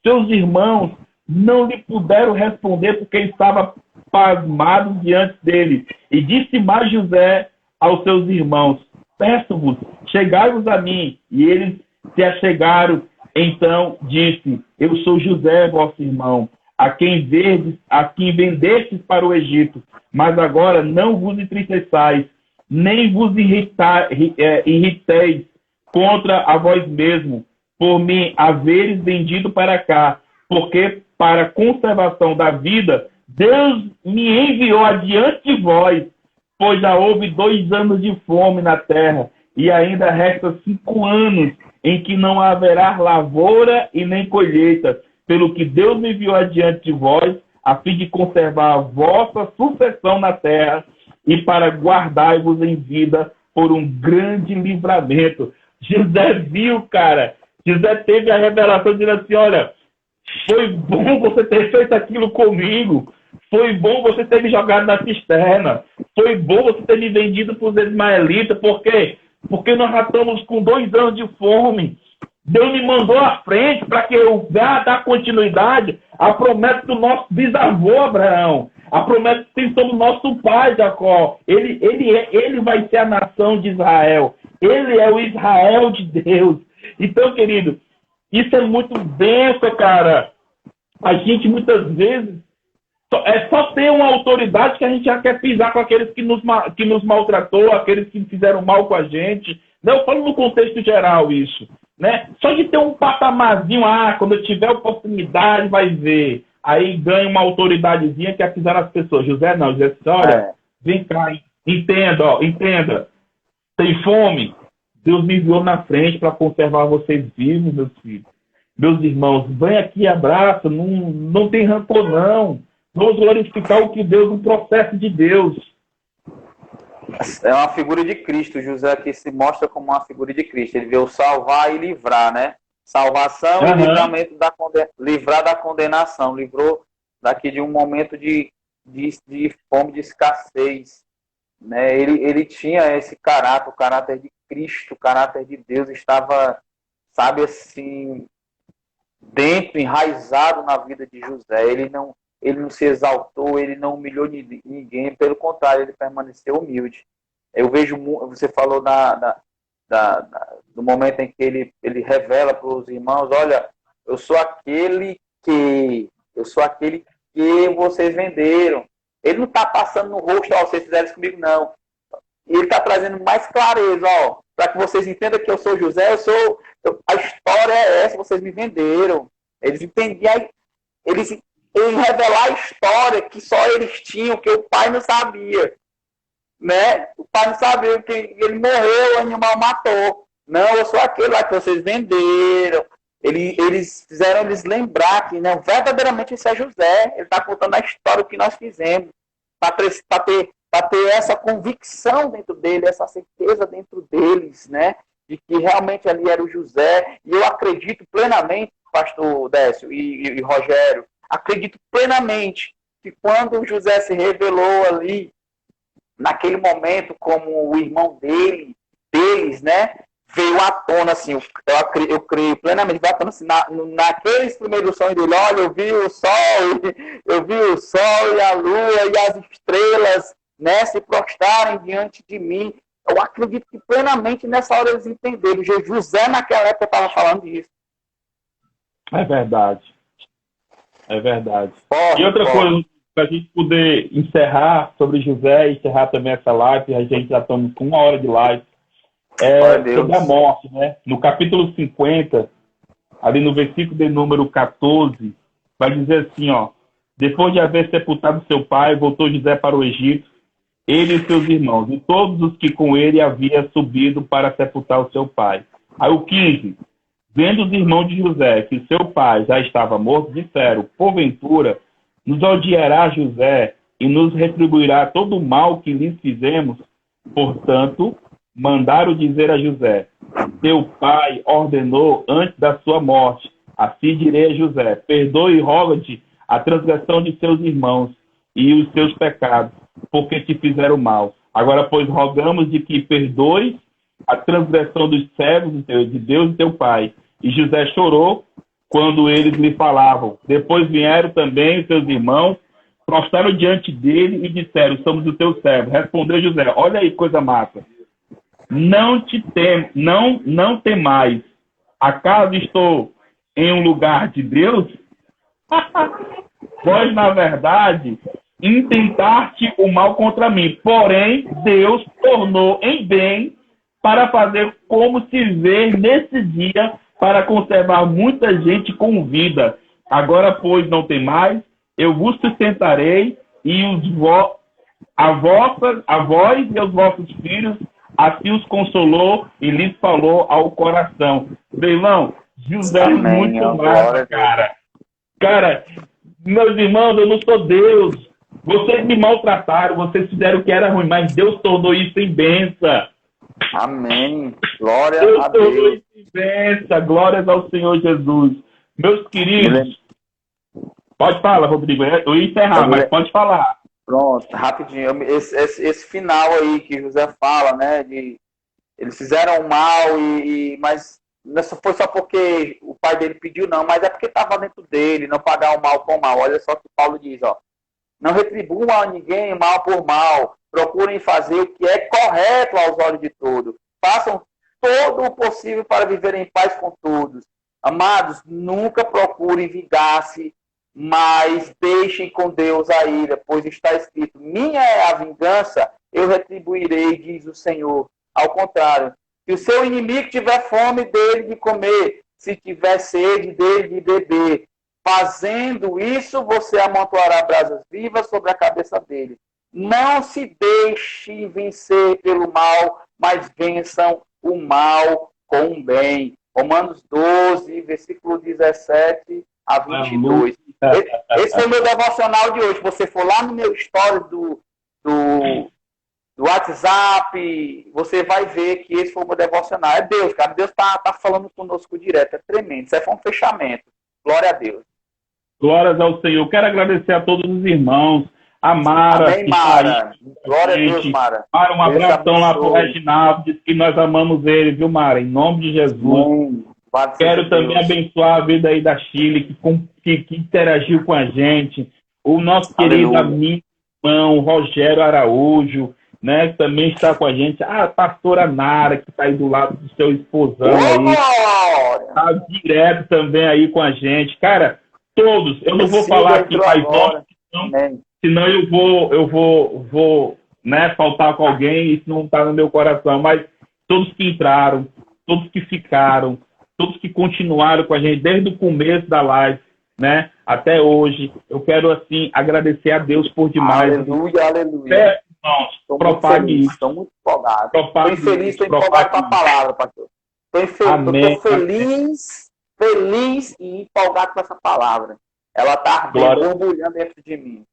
Seus irmãos não lhe puderam responder porque estavam pasmados diante dele. E disse mais José aos seus irmãos, peço-vos, chegai-vos a mim. E eles se achegaram. Então disse, eu sou José, vosso irmão, a quem vendestes para o Egito. Mas agora não vos entristeçais, nem vos irriteis contra a vós mesmo, por me haveres vendido para cá, porque para a conservação da vida, Deus me enviou adiante de vós, pois já houve 2 anos de fome na terra, e ainda resta 5 anos em que não haverá lavoura e nem colheita, pelo que Deus me enviou adiante de vós, a fim de conservar a vossa sucessão na terra, e para guardar-vos em vida por um grande livramento. José viu, cara. José teve a revelação dizendo assim, olha, foi bom você ter feito aquilo comigo. Foi bom você ter me jogado na cisterna. Foi bom você ter me vendido para os ismaelitas. Por quê? Porque nós já estamos com 2 anos de fome. Deus me mandou à frente para que eu vá dar continuidade à promessa do nosso bisavô Abraão. A promessa que tem sobre o nosso pai Jacó. Ele vai ser a nação de Israel. Ele é o Israel de Deus. Então, querido, isso é muito benção, cara. A gente, muitas vezes, é só ter uma autoridade que a gente já quer pisar com aqueles que nos maltratou, aqueles que fizeram mal com a gente. Não, eu falo no contexto geral isso. Né? Só de ter um patamarzinho, quando eu tiver oportunidade, vai ver. Aí ganha uma autoridadezinha que é pisar nas pessoas. José não, José disse, olha, vem cá, entenda. Tem fome? Deus me enviou na frente para conservar vocês vivos, meus filhos. Meus irmãos, vem aqui, abraça, não tem rancor, não. Vamos glorificar o que Deus, um processo de Deus. É uma figura de Cristo. José aqui se mostra como uma figura de Cristo. Ele veio salvar e livrar, né? Salvação e livramento livrar da condenação. Livrou daqui de um momento de fome, de escassez. Né? Ele tinha esse caráter, o caráter de Cristo, o caráter de Deus estava, sabe assim, dentro, enraizado na vida de José. Ele não se exaltou, ele não humilhou ninguém, pelo contrário, ele permaneceu humilde. Eu vejo, você falou do momento em que ele revela para os irmãos, olha, eu sou aquele que vocês venderam. Ele não está passando no rosto, vocês fizeram isso comigo, não. Ele está trazendo mais clareza, para que vocês entendam que eu sou José, a história é essa, vocês me venderam. Eles entendiam, eles revelar a história que só eles tinham, que o pai não sabia. Né? O pai não sabia que ele morreu, o animal matou. Não, eu sou aquele lá que vocês venderam. Eles fizeram eles lembrar que, não, verdadeiramente esse é José. Ele está contando a história que nós fizemos. Para ter essa convicção dentro dele, essa certeza dentro deles, né? De que realmente ali era o José. E eu acredito plenamente, pastor Décio e Rogério, acredito plenamente que quando o José se revelou ali, naquele momento, como o irmão deles, né? Veio à tona, assim, eu creio plenamente, veio à tona, assim, naqueles primeiros sonhos dele, olha, eu vi o sol e a lua e as estrelas, né, se prostrarem diante de mim. Eu acredito que plenamente nessa hora eles entenderam. José, naquela época, estava falando disso. É verdade. É verdade. E outra coisa, para a gente poder encerrar sobre José, encerrar também essa live, a gente já estamos com 1 hora de live, sobre a morte, né? No capítulo 50, ali no versículo de número 14, vai dizer assim, ó: depois de haver sepultado seu pai, voltou José para o Egito, ele e seus irmãos, e todos os que com ele havia subido para sepultar o seu pai. Aí o 15, vendo os irmãos de José que seu pai já estava morto, disseram: porventura, nos odiará José e nos retribuirá todo o mal que lhes fizemos. Portanto, mandaram dizer a José: teu pai ordenou antes da sua morte. Assim direi a José: perdoe e roga-te a transgressão de seus irmãos e os seus pecados, porque te fizeram mal. Agora, pois, rogamos de que perdoe a transgressão dos servos de Deus e teu pai. E José chorou quando eles lhe falavam. Depois vieram também os seus irmãos, prostraram diante dele e disseram: somos o teu servo. Respondeu José: olha aí, coisa massa. Não temais. Acaso estou em um lugar de Deus? Vós, na verdade, intentaste o mal contra mim. Porém, Deus tornou em bem para fazer como se vê nesse dia, para conservar muita gente com vida. Agora, pois, não temais, eu vos sustentarei, e a vós e aos vossos filhos, assim os consolou e lhes falou ao coração. Beilão, José é muito massa, cara. Cara, meus irmãos, eu não sou Deus. Vocês me maltrataram, vocês fizeram o que era ruim, mas Deus tornou isso em bênção. Amém. Glória Deus a tornou Deus. isso em bênção. Glórias ao Senhor Jesus. Meus queridos, pode falar, Rodrigo. Eu ia encerrar, mas pode falar. Pronto, rapidinho. Esse final aí que José fala, né? Eles fizeram mal, mas não foi só porque o pai dele pediu, não, mas é porque estava dentro dele, não pagar o mal com o mal. Olha só o que Paulo diz, ó. Não retribuam a ninguém mal por mal. Procurem fazer o que é correto aos olhos de todos. Façam todo o possível para viver em paz com todos. Amados, nunca procurem vingar-se, mas deixem com Deus a ira, pois está escrito: minha é a vingança, eu retribuirei, diz o Senhor. Ao contrário, se o seu inimigo tiver fome, dele de comer, se tiver sede, dele de beber. Fazendo isso, você amontoará brasas vivas sobre a cabeça dele. Não se deixe vencer pelo mal, mas vençam o mal com o bem. Romanos 12, versículo 17 a 22. Esse foi o meu devocional de hoje. Você for lá no meu story do WhatsApp, você vai ver que esse foi o meu devocional. É Deus, cara. Deus tá falando conosco direto. É tremendo. Isso foi um fechamento. Glória a Deus. Glórias ao Senhor. Quero agradecer a todos os irmãos. A Mara. Amém, Mara. Glória a Deus, Mara. Mara, um abração lá pro Reginaldo. Diz que nós amamos ele, viu, Mara? Em nome de Jesus. Quero também abençoar a vida aí da Chile, que interagiu com a gente. O nosso querido amigo, irmão Rogério Araújo, né, que também está com a gente. A pastora Nara, que está aí do lado do seu esposão aí. Está direto também aí com a gente. Cara, todos. Eu não vou falar aqui mais nomes, senão eu vou né, faltar com alguém, isso não está no meu coração. Mas todos que entraram, todos que ficaram, todos que continuaram com a gente desde o começo da live, né, até hoje. Eu quero, assim, agradecer a Deus por demais. Aleluia, aleluia. Irmãos, propague isso. Estou muito empolgado. Estou infeliz, estou empolgado com a palavra, pastor. Estou feliz e empolgado com essa palavra. Ela está borbulhando dentro de mim.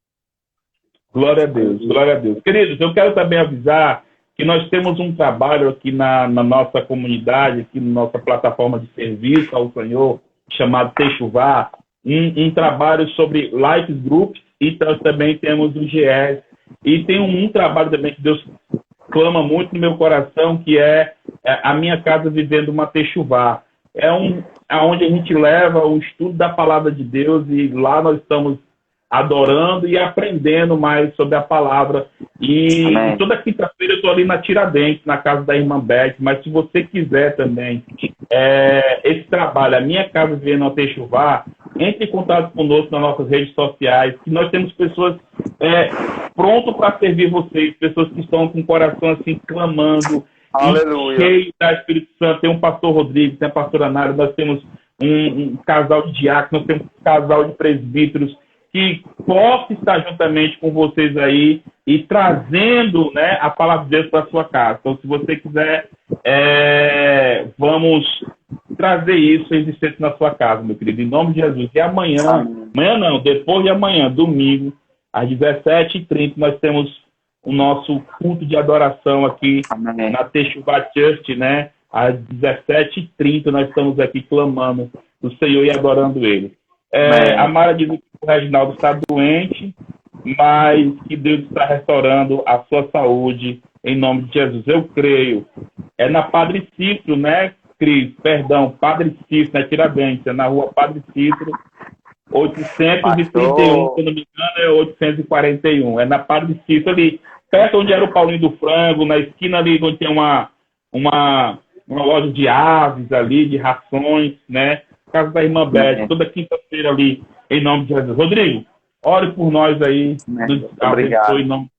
Glória a Deus, glória a Deus. Queridos, eu quero também avisar que nós temos um trabalho aqui na nossa comunidade, aqui na nossa plataforma de serviço ao Senhor, chamado Techuvá, um trabalho sobre life groups, e nós também temos o GS. E tem um trabalho também que Deus clama muito no meu coração, que é a minha casa vivendo uma Techuvá. É onde a gente leva o estudo da palavra de Deus, e lá nós estamos adorando e aprendendo mais sobre a palavra. E toda quinta-feira eu estou ali na Tiradentes, na casa da irmã Beth, mas se você quiser também esse trabalho, a minha casa vivendo uma Techuvá, entre em contato conosco nas nossas redes sociais, que nós temos pessoas prontas para servir vocês, pessoas que estão com o coração assim, clamando, cheio da Espírito Santo. Tem um pastor Rodrigo, tem a pastora Nária, nós temos um casal de diáconos, nós temos um casal de presbíteros que possa estar juntamente com vocês aí e trazendo, né, a palavra de Deus para a sua casa. Então, se você quiser, vamos trazer isso existente na sua casa, meu querido, em nome de Jesus. E amanhã não, depois de amanhã, domingo, às 17h30, nós temos o nosso culto de adoração aqui na Techuvá Church, né? Às 17h30 nós estamos aqui clamando do Senhor e adorando Ele. A Mara diz que o Reginaldo está doente, mas que Deus está restaurando a sua saúde em nome de Jesus. Eu creio. É na Padre Cícero, né, Cris? Perdão, Padre Cícero, na Tiradentes, é na rua Padre Cícero, 831, se não me engano, é 841. É na Padre Cícero, ali, perto onde era o Paulinho do Frango, na esquina ali onde tem uma loja de aves ali, de rações, né? Casa da irmã Beth, toda quinta-feira ali, em nome de Jesus. Rodrigo, ore por nós aí. Obrigado. Em nome...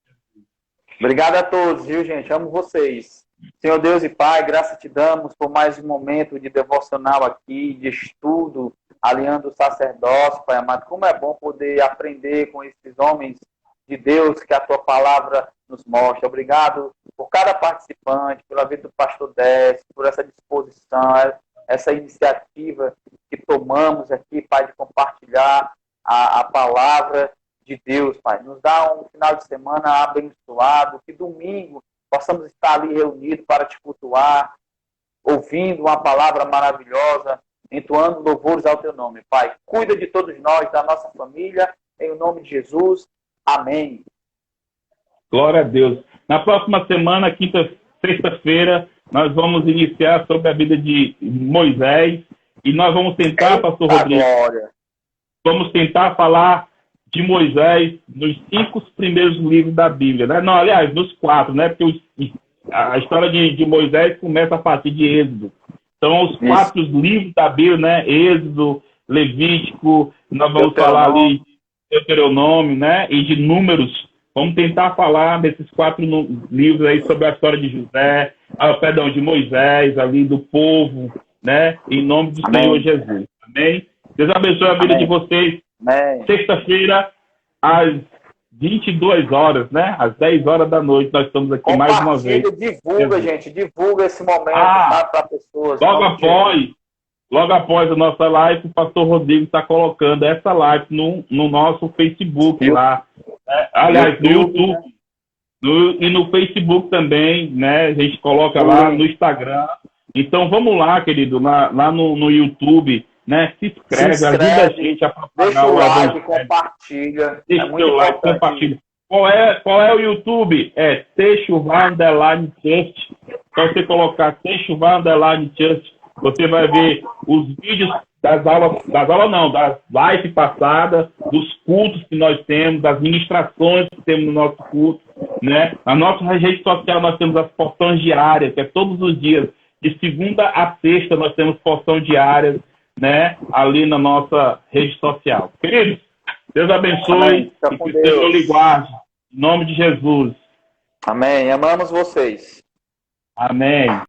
Obrigado a todos, viu, gente? Amo vocês. Senhor Deus e Pai, graça te damos por mais um momento de devocional aqui, de estudo, alinhando o sacerdócio, Pai amado. Como é bom poder aprender com esses homens de Deus que a tua palavra nos mostra. Obrigado por cada participante, pela vida do pastor Décio, por essa disposição, essa iniciativa que tomamos aqui, Pai, de compartilhar a palavra de Deus, Pai. Nos dá um final de semana abençoado, que domingo possamos estar ali reunidos para te cultuar, ouvindo uma palavra maravilhosa, entoando louvores ao teu nome, Pai. Cuida de todos nós, da nossa família, em nome de Jesus. Amém. Glória a Deus. Na próxima semana, sexta-feira, nós vamos iniciar sobre a vida de Moisés, e nós vamos tentar, pastor Rodrigo, vamos tentar falar de Moisés nos 5 primeiros livros da Bíblia, né? Não, aliás, nos 4, né? Porque a história de Moisés começa a partir de Êxodo. Então, os 4 livros da Bíblia, né? Êxodo, Levítico, nós vamos falar ali de Deuteronômio, né? E de Números. Vamos tentar falar desses 4 livros aí sobre a história de José, de Moisés, ali do povo, né? Em nome do Senhor Jesus. Amém? Deus abençoe a vida de vocês. Sexta-feira, às 22 horas, né? Às 10 horas da noite, nós estamos aqui mais uma vez. Divulga, gente. Divulga esse momento para pessoas. Logo após a nossa live, o pastor Rodrigo está colocando essa live no nosso Facebook lá. Aliás, no YouTube. E no Facebook também, né? A gente coloca lá no Instagram. Então vamos lá, querido, lá no YouTube, né? Se inscreve, ajuda a gente a propagar o like, compartilha. Deixa o seu like, compartilha. Qual é o YouTube? É Techuvá _ Church. Então você colocar Techuvá _ Church, você vai ver os vídeos das lives passadas, dos cultos que nós temos, das ministrações que temos no nosso culto, né? Na nossa rede social nós temos as porções diárias, que é todos os dias, de segunda a sexta nós temos porção diária, né? Ali na nossa rede social. Queridos, Deus abençoe e que o Senhor lhe guarde. Em nome de Jesus. Amém. Amamos vocês. Amém.